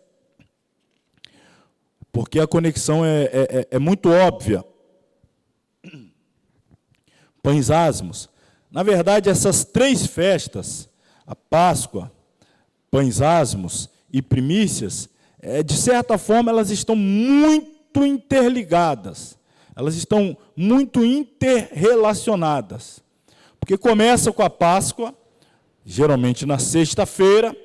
A: porque a conexão é muito óbvia. Pães asmos. Na verdade, essas três festas, a Páscoa, Pães asmos e primícias, de certa forma, elas estão muito interligadas. Elas estão muito interrelacionadas. Porque começa com a Páscoa, geralmente na sexta-feira,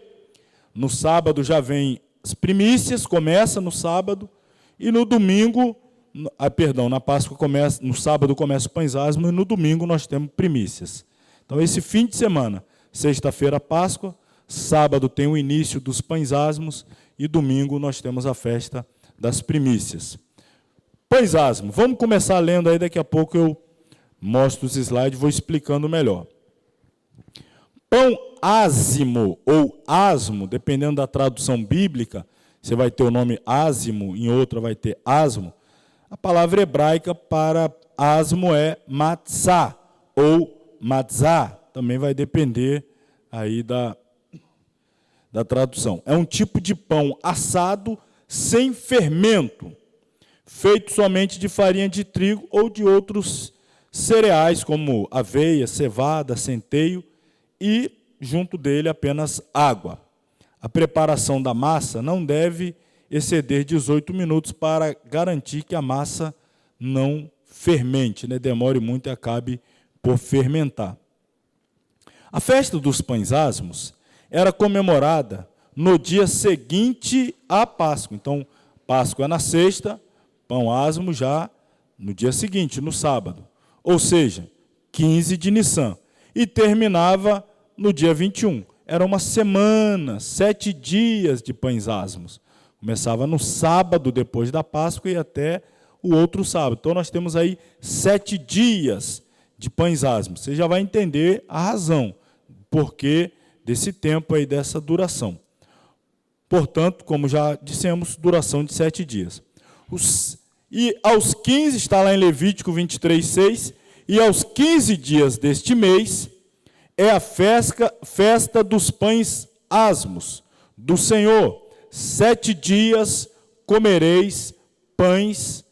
A: no sábado já vem as primícias, começa no sábado, e no domingo, na Páscoa começa, no sábado começa o Pães asmos, e no domingo nós temos primícias. Então, esse fim de semana, sexta-feira, Páscoa, sábado tem o início dos Pães asmos, e domingo nós temos a festa das primícias. Pães asmos, vamos começar lendo aí, daqui a pouco eu mostro os slides, vou explicando melhor. Pão ázimo ou asmo, dependendo da tradução bíblica, você vai ter o nome ázimo, em outra vai ter asmo. A palavra hebraica para asmo é matzá ou matzá, também vai depender aí da da tradução. É um tipo de pão assado sem fermento, feito somente de farinha de trigo ou de outros cereais, como aveia, cevada, centeio, e junto dele apenas água. A preparação da massa não deve exceder 18 minutos para garantir que a massa não fermente, né? Demore muito e acabe por fermentar. A festa dos pães asmos era comemorada no dia seguinte à Páscoa. Então, Páscoa é na sexta, pão asmo já no dia seguinte, no sábado. Ou seja, 15 de Nissan. E terminava no dia 21. Era uma semana, 7 dias de pães asmos. Começava no sábado, depois da Páscoa, e até o outro sábado. Então, nós temos aí 7 dias de pães asmos. Você já vai entender a razão, porque desse tempo aí, dessa duração. Portanto, como já dissemos, duração de 7 dias. E aos 15, está lá em Levítico 23:6, e aos 15 dias deste mês, é a festa dos pães asmos do Senhor. 7 dias comereis pães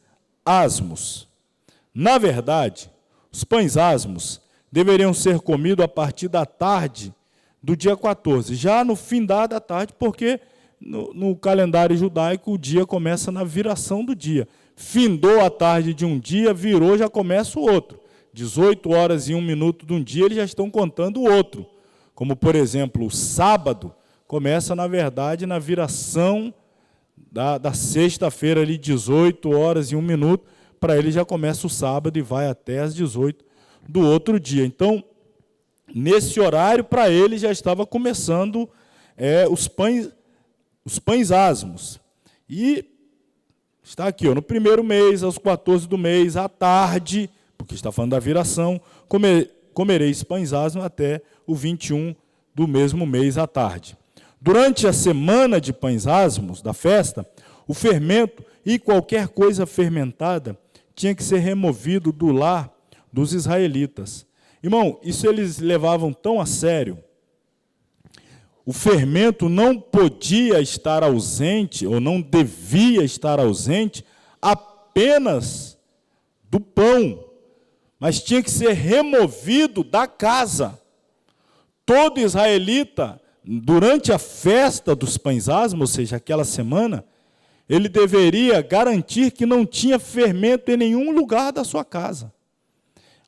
A: asmos. Na verdade, os pães asmos deveriam ser comidos a partir da tarde do dia 14, já no findar da tarde, porque no calendário judaico o dia começa na viração do dia. Findou a tarde de um dia, virou, já começa o outro. 18 horas e 1 minuto de um dia, eles já estão contando o outro. Como, por exemplo, o sábado começa, na verdade, na viração da sexta-feira, ali, 18 horas e 1 minuto, para ele já começa o sábado e vai até às 18 do outro dia. Então, nesse horário, para ele, já estava começando os pães asmos. E está aqui, no primeiro mês, aos 14 do mês, à tarde, porque está falando da viração, comereis pães asmos até o 21 do mesmo mês à tarde. Durante a semana de pães asmos, da festa, o fermento e qualquer coisa fermentada tinha que ser removido do lar dos israelitas. Irmão, isso eles levavam tão a sério. O fermento não podia estar ausente, ou não devia estar ausente, apenas do pão, mas tinha que ser removido da casa. Todo israelita, durante a festa dos pães asmos, ou seja, aquela semana, ele deveria garantir que não tinha fermento em nenhum lugar da sua casa.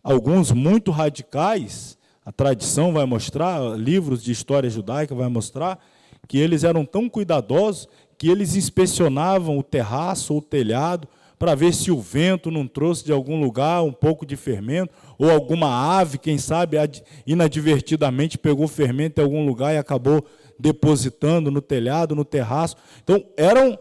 A: Alguns muito radicais, a tradição vai mostrar, livros de história judaica vai mostrar, que eles eram tão cuidadosos que eles inspecionavam o terraço ou o telhado para ver se o vento não trouxe de algum lugar um pouco de fermento, ou alguma ave, quem sabe, inadvertidamente pegou fermento em algum lugar e acabou depositando no telhado, no terraço. Então, eram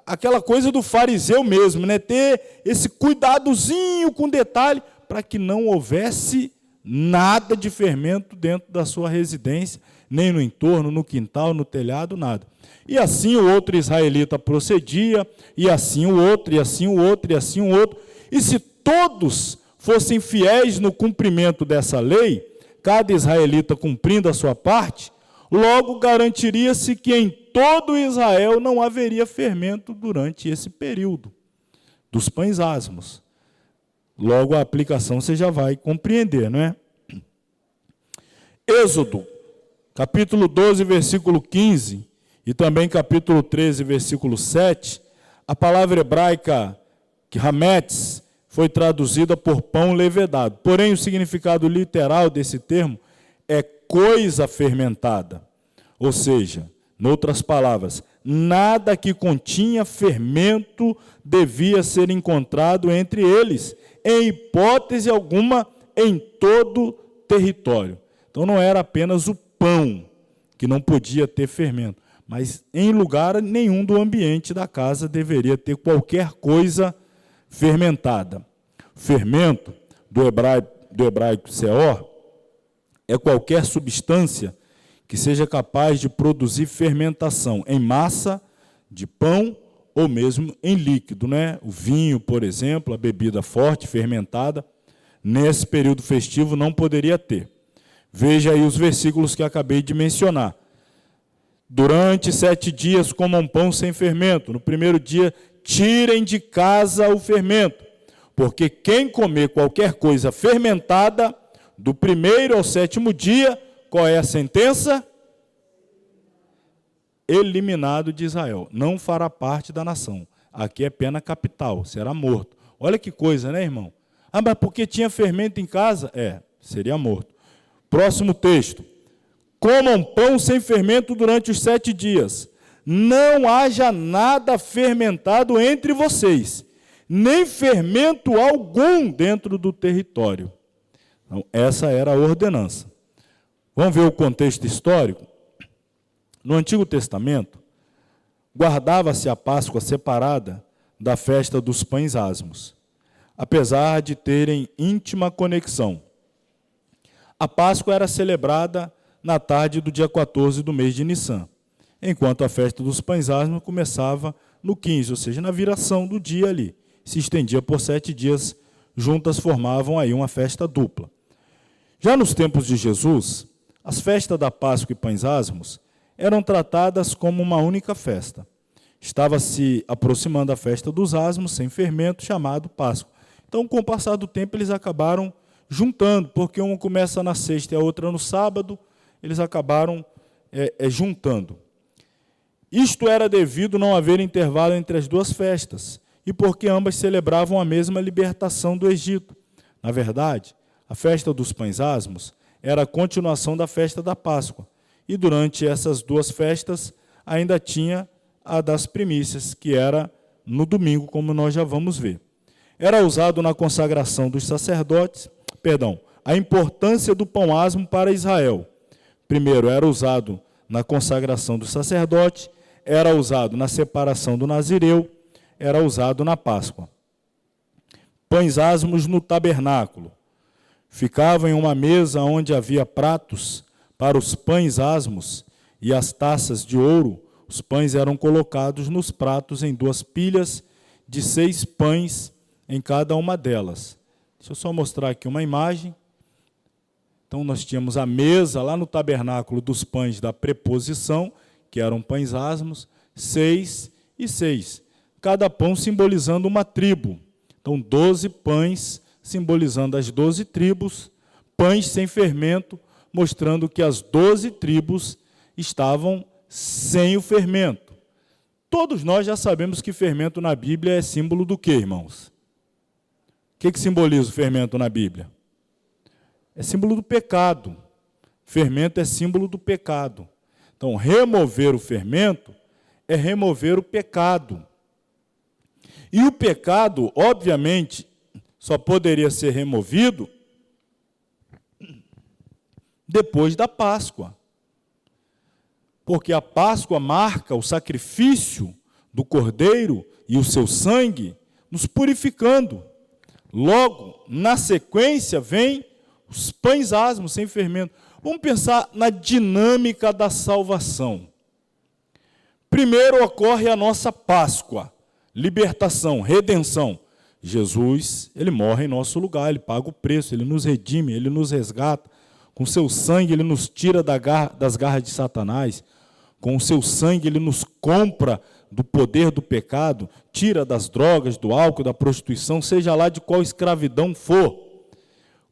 A: aquela coisa do fariseu mesmo, né? Ter esse cuidadozinho com detalhe para que não houvesse nada de fermento dentro da sua residência, nem no entorno, no quintal, no telhado, nada. E assim o outro israelita procedia, e assim o outro, e assim o outro, e assim o outro. E se todos fossem fiéis no cumprimento dessa lei, cada israelita cumprindo a sua parte, logo garantiria-se que em todo Israel não haveria fermento durante esse período dos pães asmos. Logo, a aplicação você já vai compreender, não é? Êxodo, capítulo 12, versículo 15, e também capítulo 13, versículo 7, a palavra hebraica hametz foi traduzida por pão levedado. Porém, o significado literal desse termo é coisa fermentada. Ou seja, em outras palavras, nada que continha fermento devia ser encontrado entre eles, em hipótese alguma, em todo o território. Então, não era apenas o pão que não podia ter fermento, mas em lugar nenhum do ambiente da casa deveria ter qualquer coisa fermentada. Fermento, do hebraico seor, é qualquer substância que seja capaz de produzir fermentação em massa de pão ou mesmo em líquido, né? O vinho, por exemplo, a bebida forte, fermentada, nesse período festivo não poderia ter. Veja aí os versículos que acabei de mencionar. Durante 7 dias comam pão sem fermento. No primeiro dia, tirem de casa o fermento, porque quem comer qualquer coisa fermentada, do primeiro ao 7º dia, qual é a sentença? Eliminado de Israel. Não fará parte da nação. Aqui é pena capital, será morto. Olha que coisa, né, irmão? Ah, mas porque tinha fermento em casa? Seria morto. Próximo texto. Comam pão sem fermento durante os 7 dias. Não haja nada fermentado entre vocês, nem fermento algum dentro do território. Então, essa era a ordenança. Vamos ver o contexto histórico? No Antigo Testamento, guardava-se a Páscoa separada da festa dos pães asmos, apesar de terem íntima conexão. A Páscoa era celebrada na tarde do dia 14 do mês de Nissan, enquanto a festa dos pães asmos começava no 15, ou seja, na viração do dia ali. Se estendia por 7 dias, juntas formavam aí uma festa dupla. Já nos tempos de Jesus, as festas da Páscoa e pães asmos eram tratadas como uma única festa. Estava se aproximando a festa dos asmos sem fermento, chamado Páscoa. Então, com o passar do tempo, eles acabaram juntando, porque uma começa na sexta e a outra no sábado, eles acabaram juntando. Isto era devido não haver intervalo entre as duas festas, e porque ambas celebravam a mesma libertação do Egito. Na verdade, a festa dos pães asmos era a continuação da festa da Páscoa, e durante essas duas festas ainda tinha a das primícias, que era no domingo, como nós já vamos ver. Era usado na consagração dos sacerdotes, a importância do pão asmo para Israel. Primeiro, era usado na consagração do sacerdote, era usado na separação do nazireu, era usado na Páscoa. Pães asmos no tabernáculo. Ficavam em uma mesa onde havia pratos para os pães asmos e as taças de ouro. Os pães eram colocados nos pratos em 2 pilhas de 6 pães em cada uma delas. Deixa eu só mostrar aqui uma imagem. Então, nós tínhamos a mesa lá no tabernáculo dos pães da preposição, que eram pães asmos, 6 e 6. Cada pão simbolizando uma tribo. Então, 12 pães simbolizando as 12 tribos, pães sem fermento, mostrando que as 12 tribos estavam sem o fermento. Todos nós já sabemos que fermento na Bíblia é símbolo do quê, irmãos? O que simboliza o fermento na Bíblia? É símbolo do pecado. Fermento é símbolo do pecado. Então, remover o fermento é remover o pecado. E o pecado, obviamente, só poderia ser removido depois da Páscoa. Porque a Páscoa marca o sacrifício do Cordeiro e o seu sangue nos purificando. Logo, na sequência, vem os pães asmos sem fermento. Vamos pensar na dinâmica da salvação. Primeiro ocorre a nossa Páscoa, libertação, redenção. Jesus, ele morre em nosso lugar, ele paga o preço, ele nos redime, ele nos resgata. Com seu sangue, ele nos tira das garras de Satanás. Com o seu sangue, ele nos compra do poder do pecado, tira das drogas, do álcool, da prostituição, seja lá de qual escravidão for.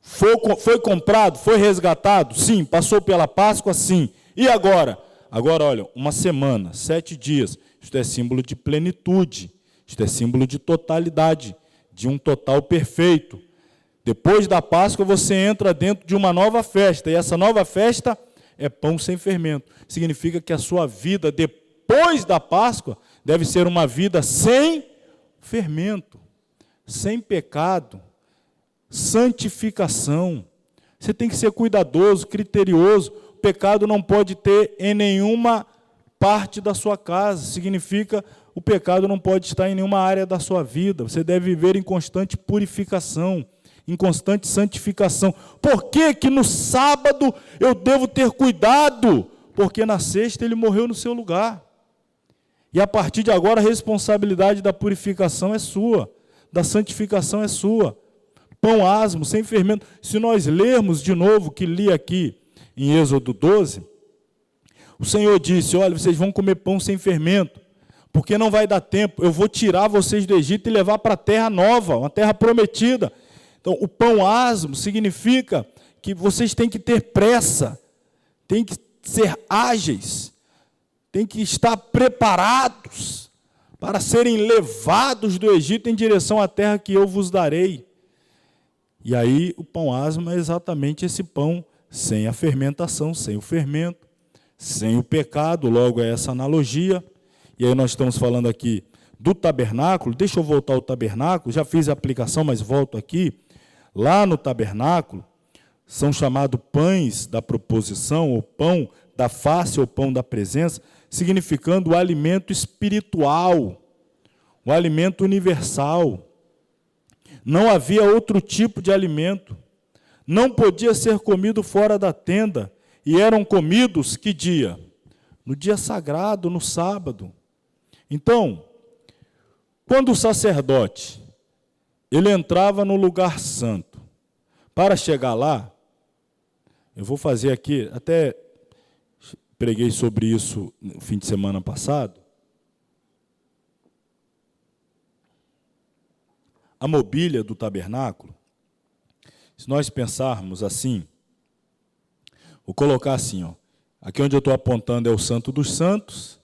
A: Foi comprado, foi resgatado? Sim. Passou pela Páscoa? Sim. E agora? Agora, olha, uma semana, 7 dias. Isto é símbolo de plenitude, isto é símbolo de totalidade, de um total perfeito. Depois da Páscoa, você entra dentro de uma nova festa, e essa nova festa é pão sem fermento. Significa que a sua vida, depois da Páscoa, deve ser uma vida sem fermento, sem pecado, santificação. Você tem que ser cuidadoso, criterioso. O pecado não pode ter em nenhuma parte da sua casa. Significa o pecado não pode estar em nenhuma área da sua vida. Você deve viver em constante purificação, em constante santificação. Por que que no sábado eu devo ter cuidado? Porque na sexta ele morreu no seu lugar. E a partir de agora a responsabilidade da purificação é sua, da santificação é sua. Pão asmo, sem fermento. Se nós lermos de novo o que li aqui em Êxodo 12, O Senhor disse, olha, vocês vão comer pão sem fermento, porque não vai dar tempo, eu vou tirar vocês do Egito e levar para a terra nova, uma terra prometida. Então, o pão asmo significa que vocês têm que ter pressa, têm que ser ágeis, têm que estar preparados para serem levados do Egito em direção à terra que eu vos darei. E aí, o pão asmo é exatamente esse pão sem a fermentação, sem o fermento, sem o pecado, logo é essa analogia. E aí nós estamos falando aqui do tabernáculo. Deixa eu voltar ao tabernáculo, já fiz a aplicação, mas volto aqui. Lá no tabernáculo, são chamados pães da proposição, ou pão da face, ou pão da presença, significando o alimento espiritual, o alimento universal. Não havia outro tipo de alimento. Não podia ser comido fora da tenda. E eram comidos que dia? No dia sagrado, no sábado. Então, quando o sacerdote ele entrava no lugar santo, para chegar lá, eu vou fazer aqui, até preguei sobre isso no fim de semana passado, a mobília do tabernáculo, se nós pensarmos assim, vou colocar assim, ó, aqui onde eu estou apontando é o Santo dos Santos,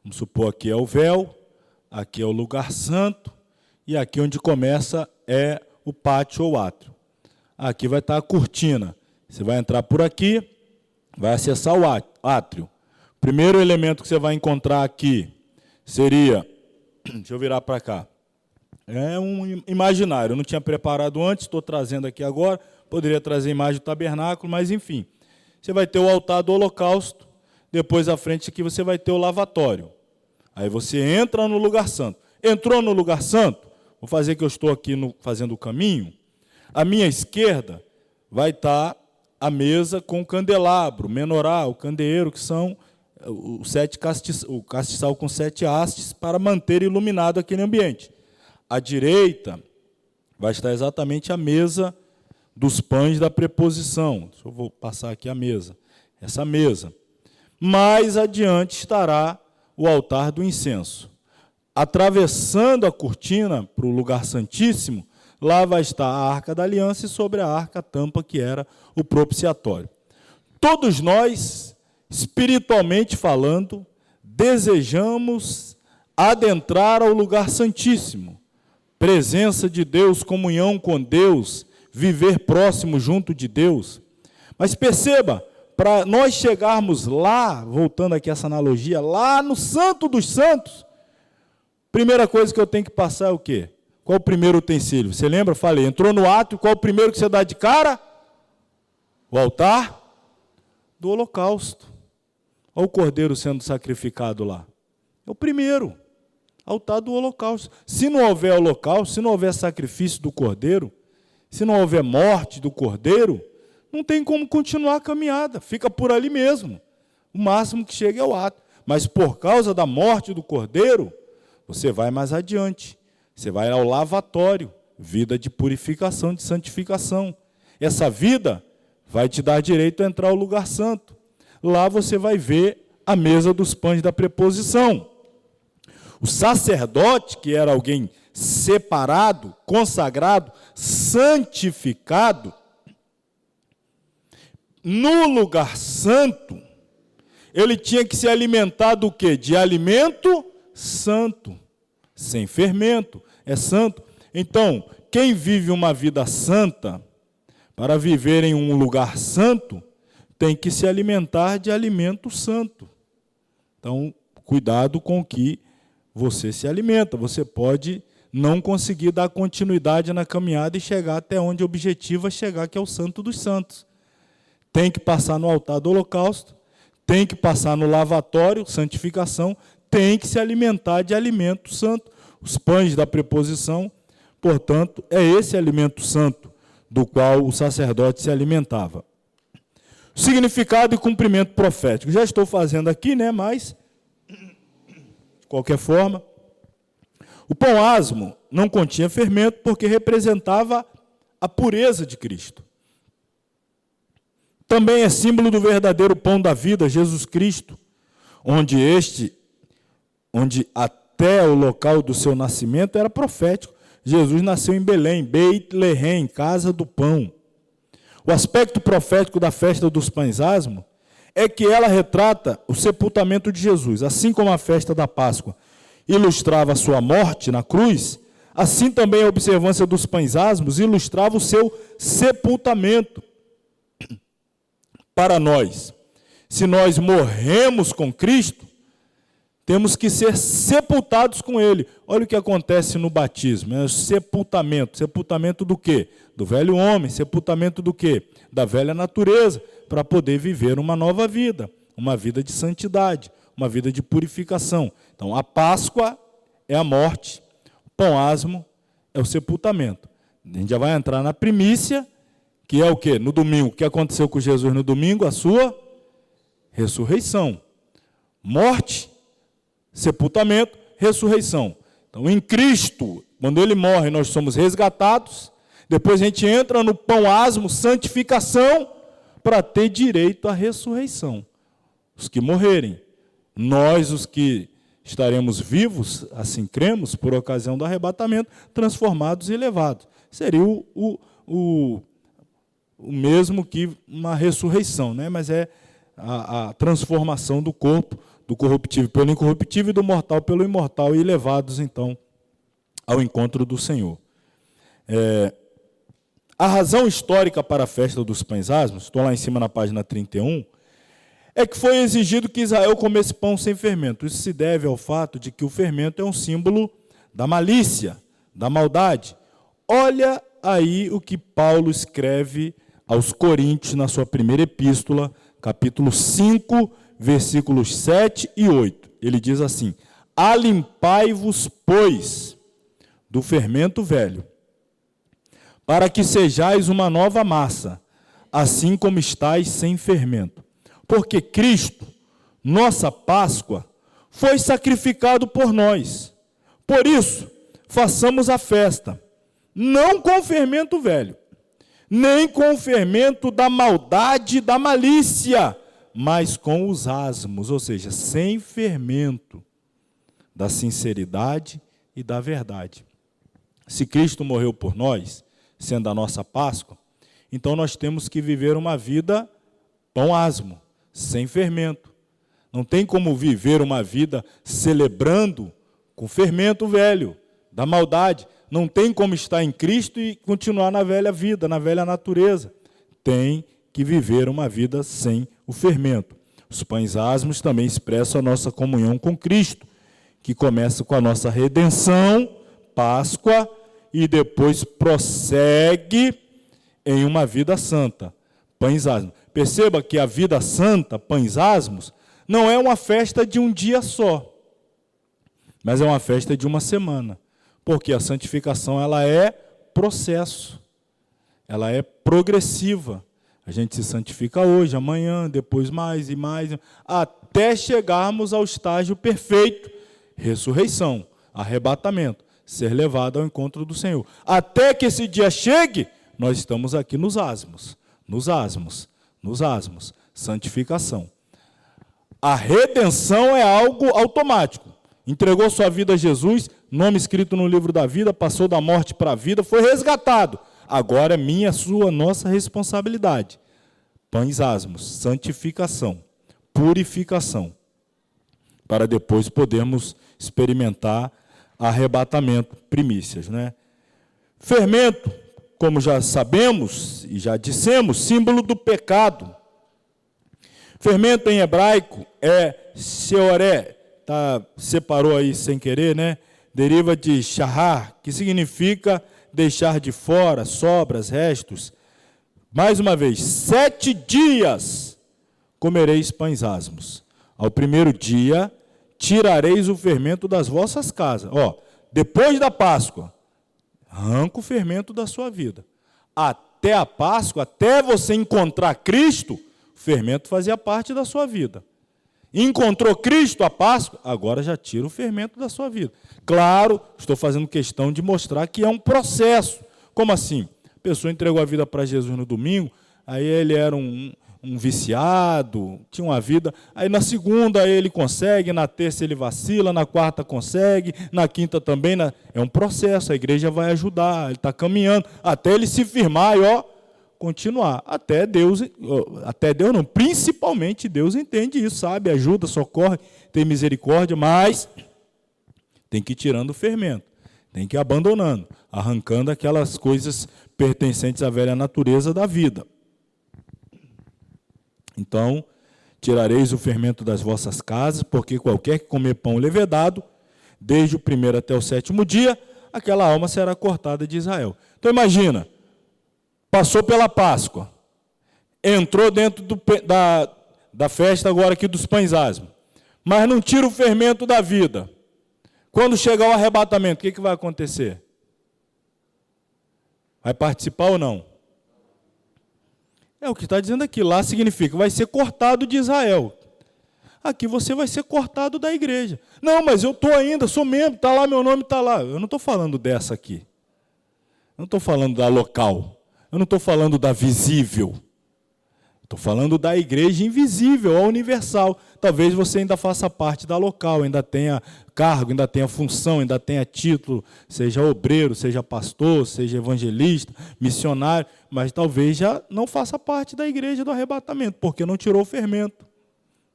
A: vamos supor aqui é o véu, aqui é o lugar santo, e aqui onde começa é o pátio ou átrio. Aqui vai estar a cortina. Você vai entrar por aqui, vai acessar o átrio. O primeiro elemento que você vai encontrar aqui seria, deixa eu virar para cá, é um imaginário, eu não tinha preparado antes, estou trazendo aqui agora, poderia trazer a imagem do tabernáculo, mas enfim. Você vai ter o altar do holocausto, depois à frente aqui você vai ter o lavatório. Aí você entra no lugar santo. Entrou no lugar santo, vou fazer que eu estou aqui fazendo o caminho, à minha esquerda vai estar a mesa com o candelabro, o menorá, o candeeiro, que são o castiçal com 7 hastes para manter iluminado aquele ambiente. À direita vai estar exatamente a mesa dos pães da preposição. Eu vou passar aqui a mesa, essa mesa. Mais adiante estará o altar do incenso. Atravessando a cortina para o lugar santíssimo, lá vai estar a arca da aliança e sobre a arca a tampa que era o propiciatório. Todos nós, espiritualmente falando, desejamos adentrar ao lugar santíssimo. Presença de Deus, comunhão com Deus, viver próximo junto de Deus. Mas perceba, para nós chegarmos lá, voltando aqui a essa analogia, lá no Santo dos Santos, primeira coisa que eu tenho que passar é o quê? Qual o primeiro utensílio? Você lembra? Falei, entrou no átrio, qual o primeiro que você dá de cara? O altar do holocausto. Olha o cordeiro sendo sacrificado lá. É o primeiro, altar do holocausto. Se não houver holocausto, se não houver sacrifício do cordeiro, se não houver morte do cordeiro, não tem como continuar a caminhada, fica por ali mesmo. O máximo que chega é o ato. Mas por causa da morte do cordeiro, você vai mais adiante. Você vai ao lavatório, vida de purificação, de santificação. Essa vida vai te dar direito a entrar ao lugar santo. Lá você vai ver a mesa dos pães da preposição. O sacerdote, que era alguém separado, consagrado, santificado, no lugar santo, ele tinha que se alimentar do quê? De alimento santo, sem fermento, é santo. Então, quem vive uma vida santa, para viver em um lugar santo, tem que se alimentar de alimento santo. Então, cuidado com o que você se alimenta. Você pode não conseguir dar continuidade na caminhada e chegar até onde o objetivo é chegar, que é o Santo dos Santos. Tem que passar no altar do holocausto, tem que passar no lavatório, santificação, tem que se alimentar de alimento santo. Os pães da preposição, portanto, é esse alimento santo do qual o sacerdote se alimentava. Significado e cumprimento profético. Já estou fazendo aqui, né? Mas, de qualquer forma, o pão asmo não continha fermento porque representava a pureza de Cristo. Também é símbolo do verdadeiro pão da vida, Jesus Cristo, onde até o local do seu nascimento era profético. Jesus nasceu em Belém, Beit Lehem, casa do pão. O aspecto profético da festa dos pães asmos é que ela retrata o sepultamento de Jesus. Assim como a festa da Páscoa ilustrava a sua morte na cruz, assim também a observância dos pães asmos ilustrava o seu sepultamento. Para nós, se nós morremos com Cristo, temos que ser sepultados com Ele. Olha o que acontece no batismo, é o sepultamento. Sepultamento do quê? Do velho homem. Sepultamento do quê? Da velha natureza, para poder viver uma nova vida, uma vida de santidade, uma vida de purificação. Então, a Páscoa é a morte, o pão asmo é o sepultamento. A gente já vai entrar na primícia, que é o quê? No domingo, o que aconteceu com Jesus no domingo? A sua ressurreição. Morte, sepultamento, ressurreição. Então, em Cristo, quando Ele morre, nós somos resgatados. Depois a gente entra no pão asmo, santificação, para ter direito à ressurreição. Os que morrerem. Nós, os que estaremos vivos, assim cremos, por ocasião do arrebatamento, transformados e levados. Seria o mesmo que uma ressurreição, né? Mas é a transformação do corpo, do corruptível pelo incorruptível e do mortal pelo imortal, e levados, então, ao encontro do Senhor. A razão histórica para a festa dos pães asmos, estou lá em cima na página 31, é que foi exigido que Israel comesse pão sem fermento. Isso se deve ao fato de que o fermento é um símbolo da malícia, da maldade. Olha aí o que Paulo escreve aos Coríntios na sua primeira epístola, capítulo 5, versículos 7 e 8. Ele diz assim: alimpai-vos, pois, do fermento velho, para que sejais uma nova massa, assim como estáis sem fermento. Porque Cristo, nossa Páscoa, foi sacrificado por nós. Por isso, façamos a festa, não com o fermento velho, nem com o fermento da maldade e da malícia, mas com os asmos, ou seja, sem fermento da sinceridade e da verdade. Se Cristo morreu por nós, sendo a nossa Páscoa, então nós temos que viver uma vida pão asmo, sem fermento. Não tem como viver uma vida celebrando com fermento velho, da maldade. Não tem como estar em Cristo e continuar na velha vida, na velha natureza. Tem que viver uma vida sem o fermento. Os pães asmos também expressam a nossa comunhão com Cristo, que começa com a nossa redenção, Páscoa, e depois prossegue em uma vida santa. Pães asmos. Perceba que a vida santa, pães asmos, não é uma festa de um dia só, mas é uma festa de uma semana. Porque a santificação ela é processo, ela é progressiva. A gente se santifica hoje, amanhã, depois mais e mais, até chegarmos ao estágio perfeito, ressurreição, arrebatamento, ser levado ao encontro do Senhor. Até que esse dia chegue, nós estamos aqui nos asmos, santificação. A redenção é algo automático. Entregou sua vida a Jesus, nome escrito no livro da vida, passou da morte para a vida, foi resgatado. Agora é minha, sua, nossa responsabilidade. Pães asmos, santificação, purificação, para depois podermos experimentar arrebatamento, primícias, né? Fermento, como já sabemos e já dissemos, símbolo do pecado. Fermento em hebraico é seoré, separou aí sem querer, né? Deriva de shahar, que significa deixar de fora, sobras, restos. Mais uma vez, 7 dias comereis pães asmos. Ao primeiro dia tirareis o fermento das vossas casas. Depois da Páscoa, arranca o fermento da sua vida. Até a Páscoa, até você encontrar Cristo, o fermento fazia parte da sua vida. Encontrou Cristo, a Páscoa, agora já tira o fermento da sua vida. Claro, estou fazendo questão de mostrar que é um processo. Como assim? A pessoa entregou a vida para Jesus no domingo, aí ele era um um viciado, tinha uma vida. Aí na segunda ele consegue, na terça ele vacila, na quarta consegue, na quinta também. É um processo, a igreja vai ajudar, ele está caminhando, até ele se firmar e continuar. Até Deus não, principalmente Deus entende isso, sabe? Ajuda, socorre, tem misericórdia, mas tem que ir tirando o fermento, tem que ir abandonando, arrancando aquelas coisas pertencentes à velha natureza da vida. Então, tirareis o fermento das vossas casas, porque qualquer que comer pão levedado, desde o primeiro até o sétimo dia, aquela alma será cortada de Israel. Então imagina, passou pela Páscoa, entrou dentro da festa agora aqui dos pães asmos, mas não tira o fermento da vida. Quando chegar o arrebatamento, o que vai acontecer? Vai participar ou não? É o que está dizendo aqui. Lá significa, vai ser cortado de Israel. Aqui você vai ser cortado da igreja. Não, mas eu estou ainda, sou membro, está lá, meu nome está lá. Eu não estou falando dessa aqui. Eu não estou falando da local. Eu não estou falando da visível. Estou falando da igreja invisível, a universal. Talvez você ainda faça parte da local, ainda tenha cargo, ainda tenha função, ainda tenha título, seja obreiro, seja pastor, seja evangelista, missionário, mas talvez já não faça parte da igreja do arrebatamento, porque não tirou o fermento.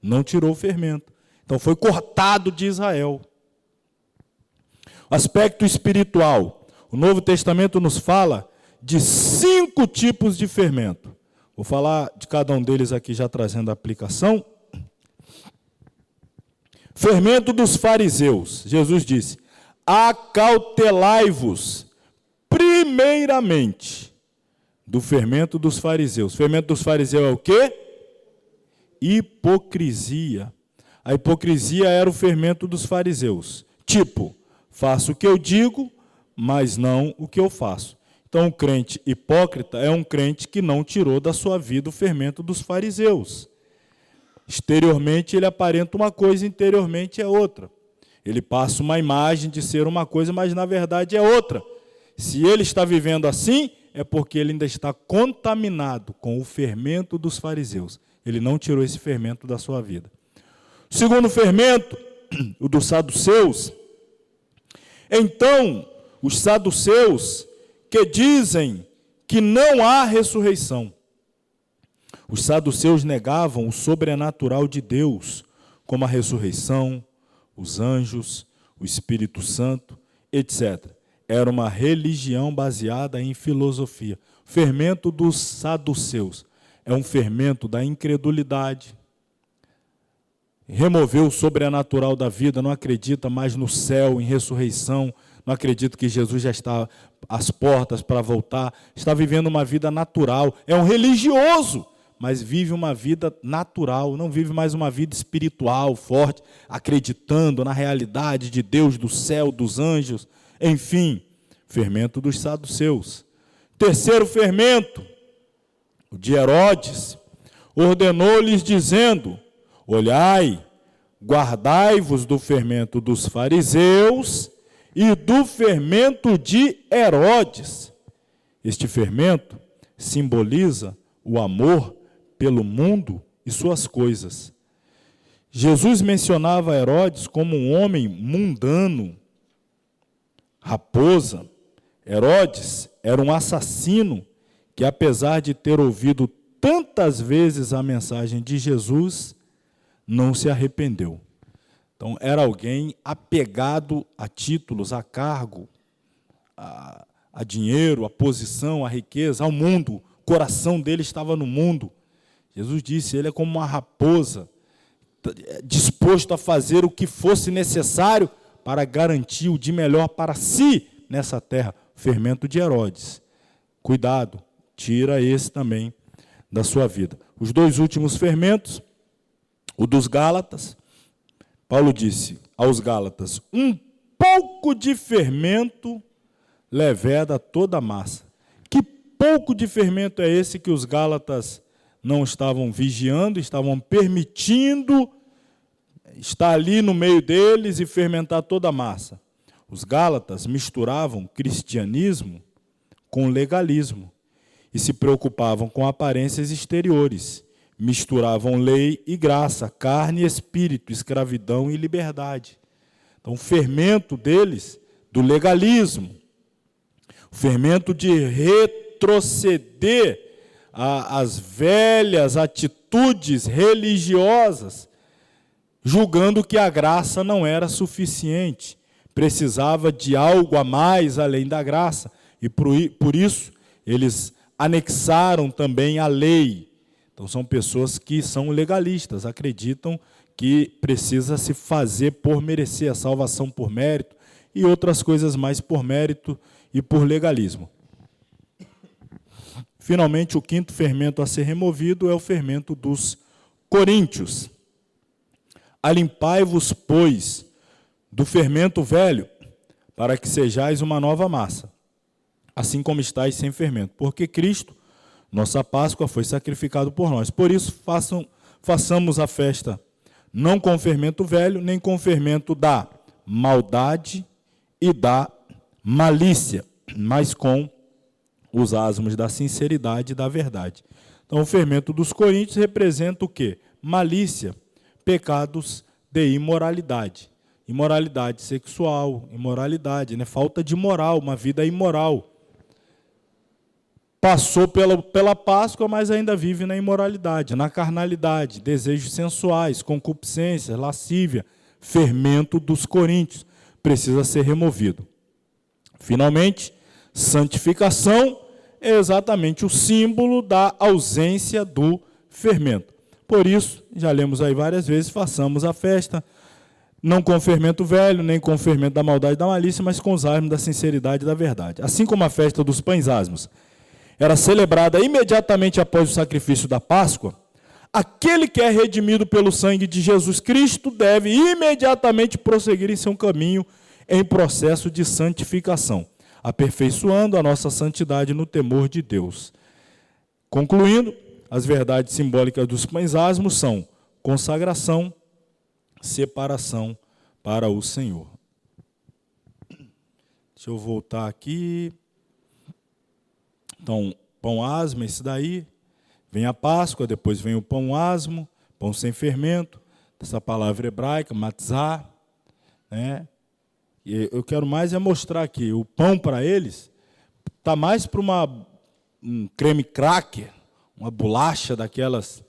A: Não tirou o fermento. Então foi cortado de Israel. Aspecto espiritual. O Novo Testamento nos fala de 5 tipos de fermento. Vou falar de cada um deles aqui, já trazendo a aplicação. Fermento dos fariseus. Jesus disse, acautelai-vos primeiramente do fermento dos fariseus. O fermento dos fariseus é o quê? Hipocrisia. A hipocrisia era o fermento dos fariseus. Tipo, faço o que eu digo, mas não o que eu faço. Então, o crente hipócrita é um crente que não tirou da sua vida o fermento dos fariseus. Exteriormente ele aparenta uma coisa, interiormente é outra. Ele passa uma imagem de ser uma coisa, mas na verdade é outra. Se ele está vivendo assim, é porque ele ainda está contaminado com o fermento dos fariseus. Ele não tirou esse fermento da sua vida. O segundo fermento, o dos saduceus. Então, os saduceus que dizem que não há ressurreição. Os saduceus negavam o sobrenatural de Deus, como a ressurreição, os anjos, o Espírito Santo, etc. Era uma religião baseada em filosofia. O fermento dos saduceus é um fermento da incredulidade. Removeu o sobrenatural da vida, não acredita mais no céu, em ressurreição, não acredita que Jesus já está às portas para voltar, está vivendo uma vida natural, é um religioso, mas vive uma vida natural, não vive mais uma vida espiritual, forte, acreditando na realidade de Deus, do céu, dos anjos, enfim, fermento dos saduceus. Terceiro fermento, o de Herodes, ordenou-lhes dizendo, olhai, guardai-vos do fermento dos fariseus e do fermento de Herodes. Este fermento simboliza o amor pelo mundo e suas coisas. Jesus mencionava Herodes como um homem mundano, raposa. Herodes era um assassino que, apesar de ter ouvido tantas vezes a mensagem de Jesus, não se arrependeu. Então, era alguém apegado a títulos, a cargo, a dinheiro, a posição, a riqueza, ao mundo. O coração dele estava no mundo. Jesus disse, ele é como uma raposa, disposto a fazer o que fosse necessário para garantir o de melhor para si nessa terra. Fermento de Herodes. Cuidado, tira esse também da sua vida. Os 2 últimos fermentos, o dos Gálatas. Paulo disse aos Gálatas, um pouco de fermento leveda toda a massa. Que pouco de fermento é esse que os Gálatas não estavam vigiando, estavam permitindo estar ali no meio deles e fermentar toda a massa? Os Gálatas misturavam cristianismo com legalismo e se preocupavam com aparências exteriores, misturavam lei e graça, carne e espírito, escravidão e liberdade. Então, o fermento deles, do legalismo, o fermento de retroceder às velhas atitudes religiosas, julgando que a graça não era suficiente, precisava de algo a mais além da graça, e por isso eles anexaram também a lei. Então são pessoas que são legalistas, acreditam que precisa se fazer por merecer, a salvação por mérito, e outras coisas mais por mérito e por legalismo. Finalmente, o quinto fermento a ser removido é o fermento dos coríntios. Alimpai-vos, pois, do fermento velho, para que sejais uma nova massa, assim como estáis sem fermento. Porque Cristo, nossa Páscoa, foi sacrificado por nós. Por isso, façamos a festa não com fermento velho, nem com fermento da maldade e da malícia, mas com os asmos da sinceridade e da verdade. Então, o fermento dos coríntios representa o quê? Malícia, pecados de imoralidade. Imoralidade sexual, imoralidade, né? Falta de moral, uma vida imoral. Passou pela Páscoa, mas ainda vive na imoralidade, na carnalidade, desejos sensuais, concupiscência, lascívia, fermento dos coríntios. Precisa ser removido. Finalmente, santificação é exatamente o símbolo da ausência do fermento. Por isso, já lemos aí várias vezes, façamos a festa, não com fermento velho, nem com fermento da maldade e da malícia, mas com os asmos da sinceridade e da verdade. Assim como a festa dos pães asmos era celebrada imediatamente após o sacrifício da Páscoa, aquele que é redimido pelo sangue de Jesus Cristo deve imediatamente prosseguir em seu caminho em processo de santificação, aperfeiçoando a nossa santidade no temor de Deus. Concluindo, as verdades simbólicas dos pães asmos são consagração, separação para o Senhor. Deixa eu voltar aqui. Então, pão asmo, esse daí. Vem a Páscoa, depois vem o pão asmo, pão sem fermento, essa palavra hebraica, matzah, né? E eu quero mais é mostrar aqui, o pão para eles está mais para um creme cracker, uma bolacha daquelas,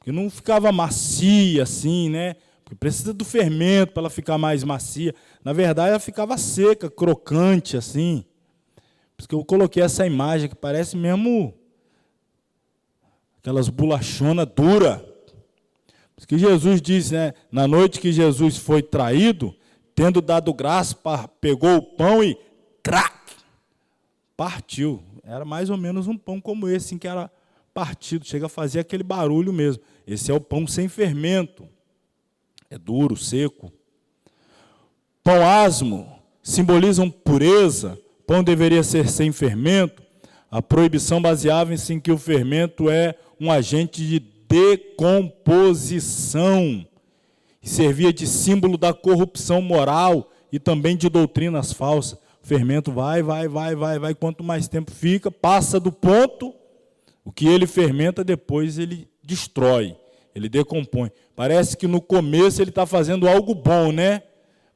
A: que não ficava macia assim, né? Porque precisa do fermento para ela ficar mais macia. Na verdade, ela ficava seca, crocante assim. Por isso que eu coloquei essa imagem que parece mesmo aquelas bolachonas duras. Por isso que Jesus diz, né? Na noite que Jesus foi traído, tendo dado graça, pegou o pão e crac, partiu. Era mais ou menos um pão como esse, em que era partido, chega a fazer aquele barulho mesmo. Esse é o pão sem fermento. É duro, seco. Pão asmo simbolizam pureza. Pão deveria ser sem fermento. A proibição baseava-se em que o fermento é um agente de decomposição e servia de símbolo da corrupção moral e também de doutrinas falsas. O fermento vai. Quanto mais tempo fica, passa do ponto, o que ele fermenta, depois ele destrói, ele decompõe. Parece que no começo ele está fazendo algo bom, né?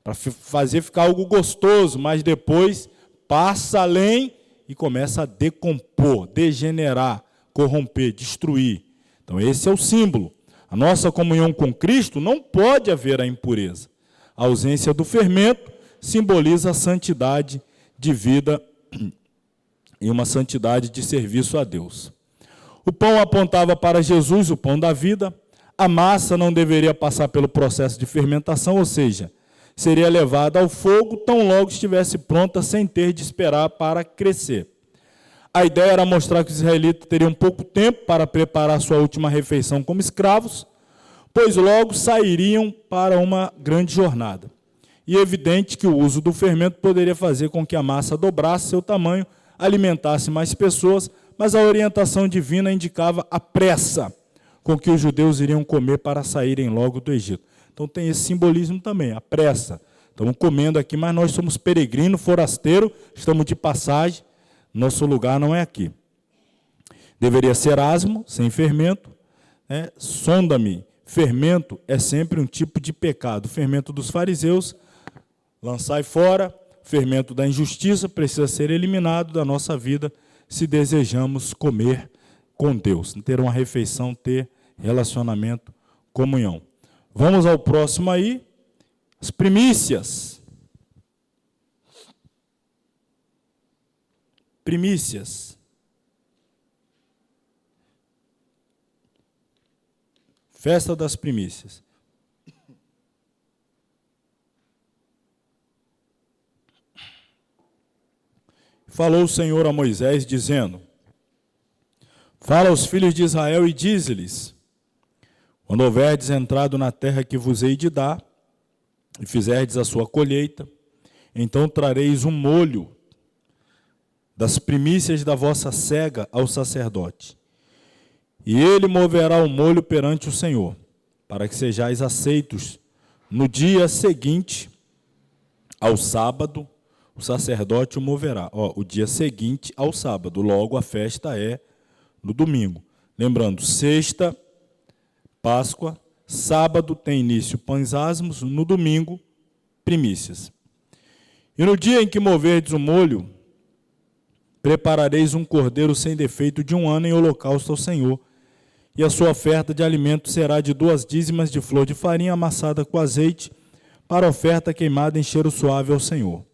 A: Para fazer ficar algo gostoso, mas depois passa além e começa a decompor, degenerar, corromper, destruir. Então esse é o símbolo. A nossa comunhão com Cristo não pode haver a impureza. A ausência do fermento simboliza a santidade de vida e uma santidade de serviço a Deus. O pão apontava para Jesus, o pão da vida. A massa não deveria passar pelo processo de fermentação, ou seja, seria levada ao fogo tão logo estivesse pronta, sem ter de esperar para crescer. A ideia era mostrar que os israelitas teriam pouco tempo para preparar sua última refeição como escravos, pois logo sairiam para uma grande jornada. E é evidente que o uso do fermento poderia fazer com que a massa dobrasse seu tamanho, alimentasse mais pessoas, mas a orientação divina indicava a pressa com que os judeus iriam comer para saírem logo do Egito. Então tem esse simbolismo também, a pressa. Estamos comendo aqui, mas nós somos peregrinos, forasteiros, estamos de passagem, nosso lugar não é aqui. Deveria ser asmo, sem fermento, né? Sonda-me. Fermento é sempre um tipo de pecado. O fermento dos fariseus, lançai fora. Fermento da injustiça precisa ser eliminado da nossa vida se desejamos comer com Deus, ter uma refeição, ter relacionamento, comunhão. Vamos ao próximo aí, as primícias. Primícias. Festa das primícias. Falou o Senhor a Moisés, dizendo: fala aos filhos de Israel e dize-lhes: quando houverdes entrado na terra que vos hei de dar, e fizerdes a sua colheita, então trareis um molho das primícias da vossa cega ao sacerdote. E ele moverá o molho perante o Senhor, para que sejais aceitos no dia seguinte ao sábado. O sacerdote o moverá. O dia seguinte ao sábado, logo a festa é no domingo. Lembrando, sexta, Páscoa, sábado tem início pães asmos, no domingo, primícias. E no dia em que moverdes o molho, preparareis um cordeiro sem defeito de 1 ano em holocausto ao Senhor, e a sua oferta de alimento será de 2 dízimas de flor de farinha amassada com azeite, para oferta queimada em cheiro suave ao Senhor.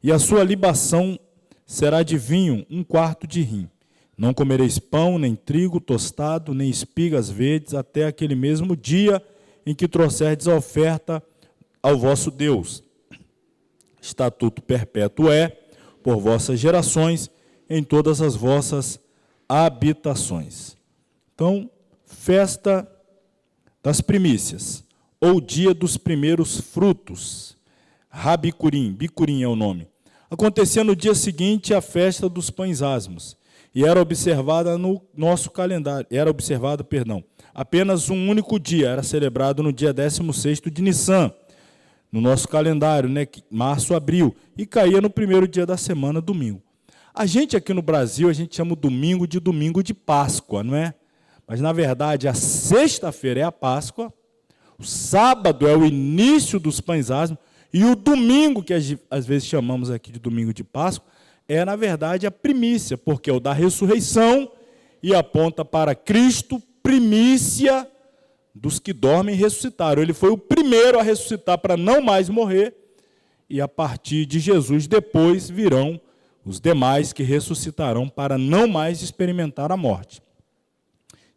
A: E a sua libação será de vinho, 1/4 de rim. Não comereis pão, nem trigo tostado, nem espigas verdes, até aquele mesmo dia em que trouxerdes a oferta ao vosso Deus. Estatuto perpétuo é, por vossas gerações, em todas as vossas habitações. Então, festa das primícias, ou dia dos primeiros frutos. Rabicurim, bicurim é o nome. Acontecia no dia seguinte a festa dos pães asmos, e era observada no nosso calendário, apenas um único dia, era celebrado no dia 16º de Nissan, no nosso calendário, né, março, abril, e caía no primeiro dia da semana, domingo. A gente aqui no Brasil, a gente chama o domingo de Páscoa, não é? Mas, na verdade, a sexta-feira é a Páscoa, o sábado é o início dos pães asmos, e o domingo, que às vezes chamamos aqui de domingo de Páscoa, é, na verdade, a primícia, porque é o da ressurreição e aponta para Cristo, primícia dos que dormem e ressuscitaram. Ele foi o primeiro a ressuscitar para não mais morrer, e a partir de Jesus, depois virão os demais que ressuscitarão para não mais experimentar a morte.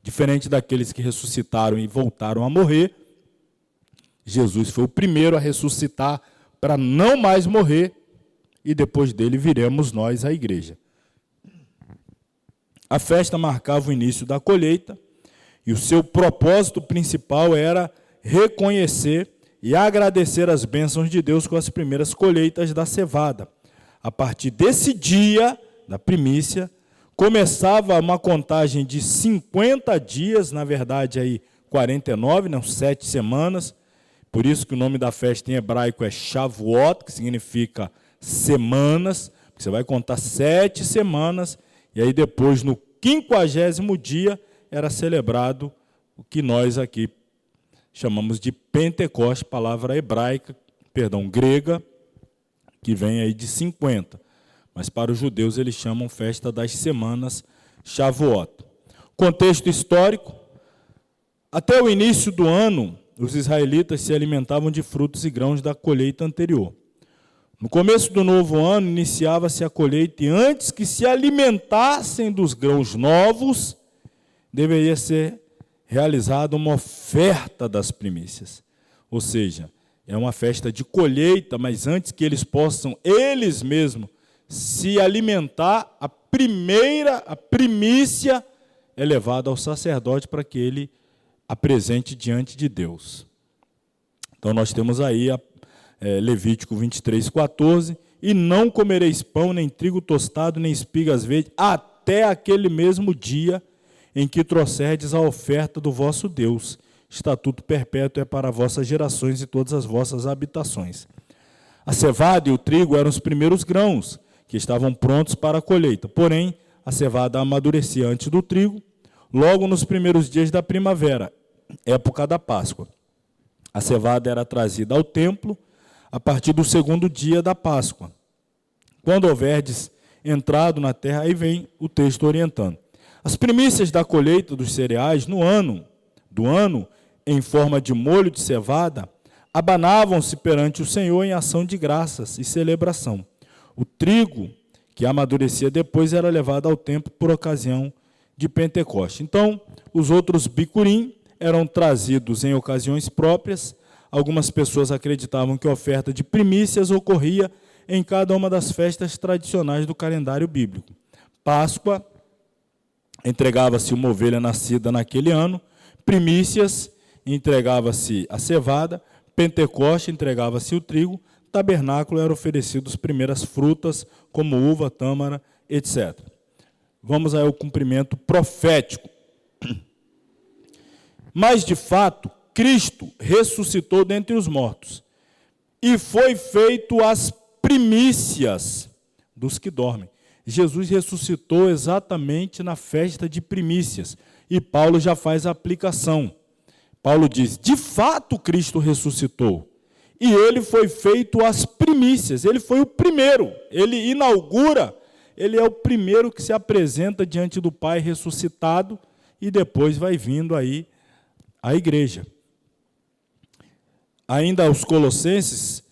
A: Diferente daqueles que ressuscitaram e voltaram a morrer, Jesus foi o primeiro a ressuscitar para não mais morrer, e depois dele viremos nós, a igreja. A festa marcava o início da colheita, e o seu propósito principal era reconhecer e agradecer as bênçãos de Deus com as primeiras colheitas da cevada. A partir desse dia, da primícia, começava uma contagem de 50 dias, na verdade, aí 49, não, 7 semanas. Por isso que o nome da festa em hebraico é Shavuot, que significa semanas. Você vai contar 7 semanas, e aí depois, no 50º dia, era celebrado o que nós aqui chamamos de Pentecoste, palavra grega, que vem aí de 50. Mas para os judeus eles chamam festa das semanas, Shavuot. Contexto histórico: até o início do ano, os israelitas se alimentavam de frutos e grãos da colheita anterior. No começo do novo ano, iniciava-se a colheita, e antes que se alimentassem dos grãos novos, deveria ser realizada uma oferta das primícias. Ou seja, é uma festa de colheita, mas antes que eles possam, eles mesmos, se alimentar, a primícia é levada ao sacerdote para que ele apresente diante de Deus. Então nós temos aí Levítico 23:14, e não comereis pão, nem trigo tostado, nem espigas verdes, até aquele mesmo dia em que trouxerdes a oferta do vosso Deus. Estatuto perpétuo é para vossas gerações e todas as vossas habitações. A cevada e o trigo eram os primeiros grãos que estavam prontos para a colheita, porém a cevada amadurecia antes do trigo. logo nos primeiros dias da primavera, época da Páscoa. A cevada era trazida ao templo a partir do segundo dia da Páscoa. Quando houverdes entrado na terra, aí vem o texto orientando. As primícias da colheita dos cereais do ano, em forma de molho de cevada, abanavam-se perante o Senhor em ação de graças e celebração. O trigo, que amadurecia depois, era levado ao templo por ocasião de Pentecoste. Então, os outros bicurim eram trazidos em ocasiões próprias. Algumas pessoas acreditavam que a oferta de primícias ocorria em cada uma das festas tradicionais do calendário bíblico. Páscoa, entregava-se uma ovelha nascida naquele ano. Primícias, entregava-se a cevada. Pentecoste, entregava-se o trigo. Tabernáculo, eram oferecidas as primeiras frutas, como uva, tâmara, etc. Vamos ao cumprimento profético. Mas, de fato, Cristo ressuscitou dentre os mortos e foi feito as primícias dos que dormem. Jesus ressuscitou exatamente na festa de primícias. E Paulo já faz a aplicação. Paulo diz, de fato Cristo ressuscitou. E ele foi feito as primícias. Ele foi o primeiro. Ele inaugura, ele é o primeiro que se apresenta diante do Pai ressuscitado. E depois vai vindo aí a igreja. Ainda aos Colossenses,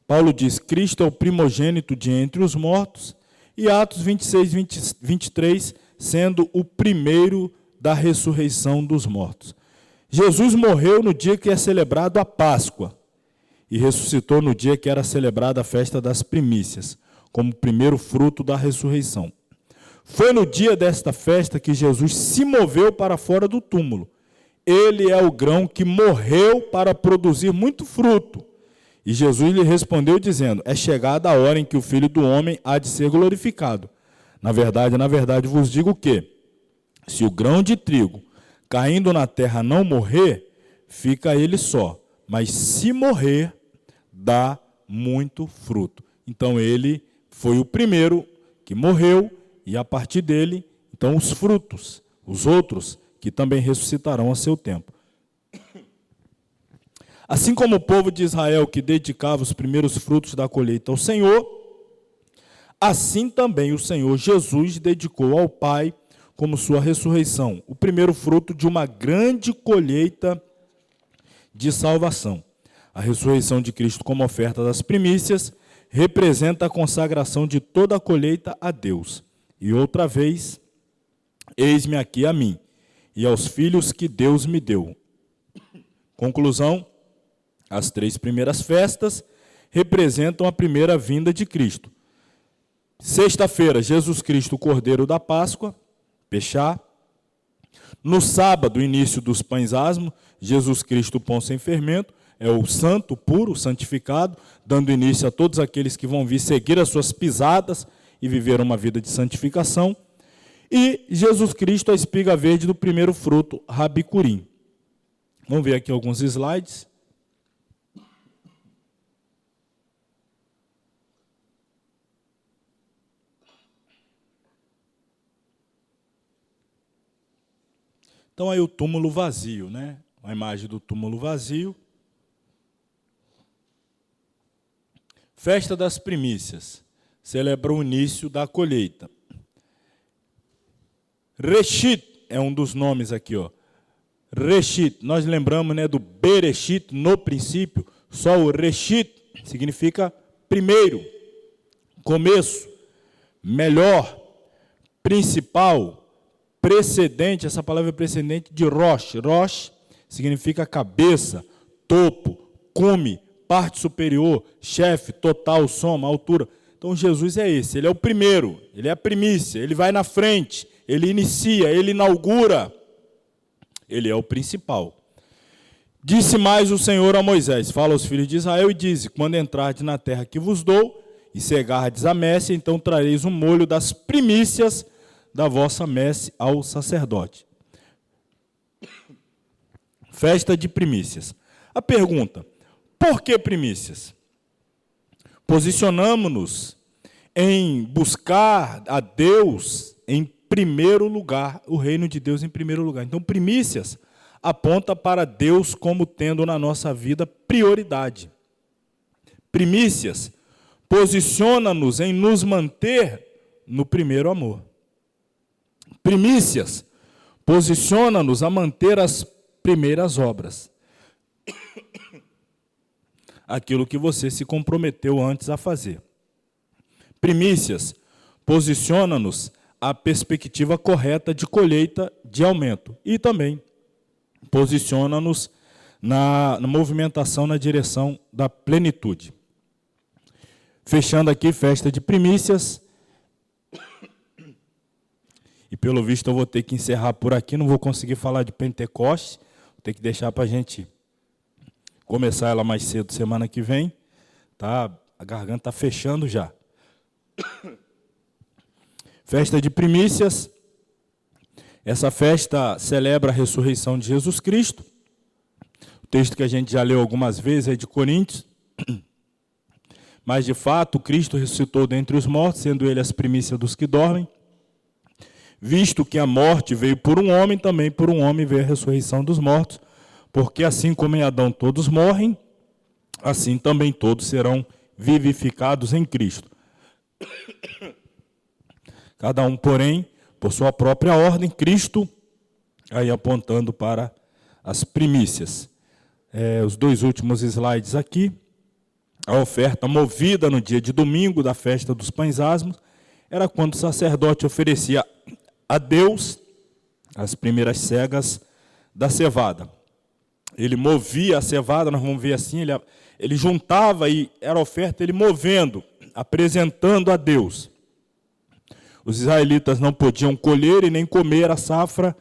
A: Paulo diz, Cristo é o primogênito de entre os mortos. E Atos 26, 23, sendo o primeiro da ressurreição dos mortos. Jesus morreu no dia que é celebrado a Páscoa e ressuscitou no dia que era celebrada a festa das primícias, como primeiro fruto da ressurreição. Foi no dia desta festa que Jesus se moveu para fora do túmulo. Ele é o grão que morreu para produzir muito fruto. E Jesus lhe respondeu dizendo, é chegada a hora em que o Filho do Homem há de ser glorificado. Na verdade vos digo que, se o grão de trigo caindo na terra não morrer, fica ele só. Mas se morrer, dá muito fruto. Então ele foi o primeiro que morreu, e a partir dele, então os frutos, os outros, que também ressuscitarão a seu tempo. Assim como o povo de Israel que dedicava os primeiros frutos da colheita ao Senhor, assim também o Senhor Jesus dedicou ao Pai, como sua ressurreição, o primeiro fruto de uma grande colheita de salvação. A ressurreição de Cristo como oferta das primícias representa a consagração de toda a colheita a Deus. E outra vez, eis-me aqui a mim, e aos filhos que Deus me deu. Conclusão, as 3 primeiras festas representam a primeira vinda de Cristo. Sexta-feira, Jesus Cristo, o Cordeiro da Páscoa, Pechá. No sábado, início dos pães asmos, Jesus Cristo, o pão sem fermento, é o santo, puro, santificado, dando início a todos aqueles que vão vir seguir as suas pisadas e viver uma vida de santificação. E Jesus Cristo, a espiga verde do primeiro fruto, Rabicurim. Vamos ver aqui alguns slides. Então, aí o túmulo vazio, né? A imagem do túmulo vazio. Festa das primícias. Celebra o início da colheita. Reshit é um dos nomes aqui, ó. Reshit. Nós lembramos, né, do Bereshit, no princípio. Só o Reshit significa primeiro, começo, melhor, principal, precedente. Essa palavra é precedente de Rosh. Rosh significa cabeça, topo, cume, parte superior, chefe, total, soma, altura. Então Jesus é esse, ele é o primeiro, ele é a primícia, ele vai na frente, ele inicia, ele inaugura, ele é o principal. Disse mais o Senhor a Moisés, fala aos filhos de Israel e diz, quando entrardes na terra que vos dou, e cegardes a messe, então trareis o molho das primícias da vossa messe ao sacerdote. Festa de primícias. A pergunta, por que primícias? Posicionamos-nos em buscar a Deus em primeiro lugar, o reino de Deus em primeiro lugar. Então, primícias aponta para Deus como tendo na nossa vida prioridade. Primícias posiciona-nos em nos manter no primeiro amor. Primícias posiciona-nos a manter as primeiras obras. Aquilo que você se comprometeu antes a fazer. Primícias posiciona-nos a perspectiva correta de colheita de aumento. E também posiciona-nos na movimentação na direção da plenitude. Fechando aqui, festa de primícias. E pelo visto eu vou ter que encerrar por aqui, não vou conseguir falar de Pentecostes, vou ter que deixar para a gente começar ela mais cedo semana que vem. Tá? A garganta está fechando já. Festa de primícias. Essa festa celebra a ressurreição de Jesus Cristo. O texto que a gente já leu algumas vezes é de Coríntios. Mas, de fato, Cristo ressuscitou dentre os mortos, sendo ele as primícias dos que dormem. Visto que a morte veio por um homem, também por um homem veio a ressurreição dos mortos. Porque assim como em Adão todos morrem, assim também todos serão vivificados em Cristo. Cada um, porém, por sua própria ordem, Cristo, aí apontando para as primícias. Os dois últimos slides aqui. A oferta movida no dia de domingo da festa dos pães asmos era quando o sacerdote oferecia a Deus as primeiras cegas da cevada. Ele movia a cevada, nós vamos ver assim, ele juntava e era oferta, ele movendo, apresentando a Deus. Os israelitas não podiam colher e nem comer a safra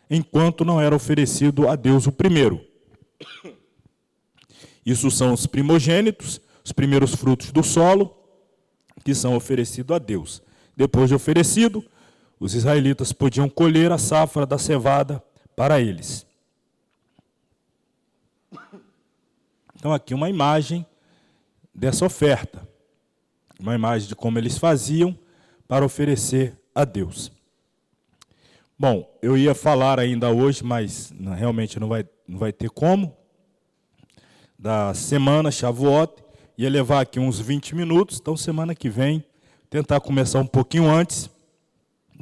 A: enquanto não era oferecido a Deus o primeiro. Isso são os primogênitos, os primeiros frutos do solo, que são oferecidos a Deus. Depois de oferecido, os israelitas podiam colher a safra da cevada para eles. Então, aqui uma imagem dessa oferta. Uma imagem de como eles faziam para oferecer a Deus. Bom, eu ia falar ainda hoje, mas realmente não vai ter como. Da semana Shavuot, ia levar aqui uns 20 minutos, então semana que vem, tentar começar um pouquinho antes,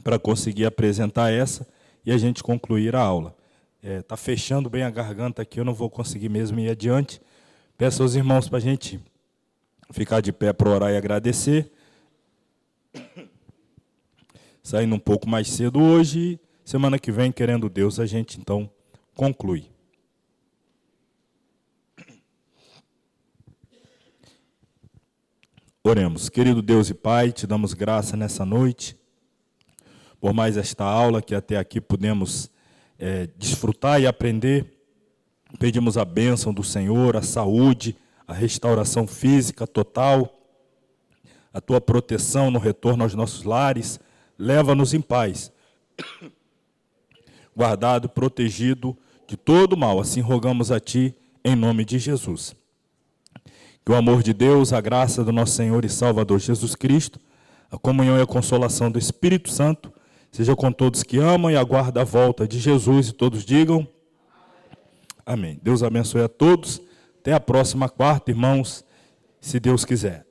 A: para conseguir apresentar essa e a gente concluir a aula. Está fechando bem a garganta aqui, eu não vou conseguir mesmo ir adiante. Peço aos irmãos para a gente ficar de pé para orar e agradecer. Saindo um pouco mais cedo hoje, semana que vem, querendo Deus, a gente então conclui. Oremos. Querido Deus e Pai, te damos graça nessa noite, por mais esta aula que até aqui pudemos desfrutar e aprender. Pedimos a bênção do Senhor, a saúde, a restauração física total, a tua proteção no retorno aos nossos lares. Leva-nos em paz, guardado, protegido de todo mal. Assim rogamos a Ti, em nome de Jesus. Que o amor de Deus, a graça do nosso Senhor e Salvador Jesus Cristo, a comunhão e a consolação do Espírito Santo, seja com todos que amam e aguardam a volta de Jesus, e todos digam amém. Deus abençoe a todos. Até a próxima quarta, irmãos, se Deus quiser.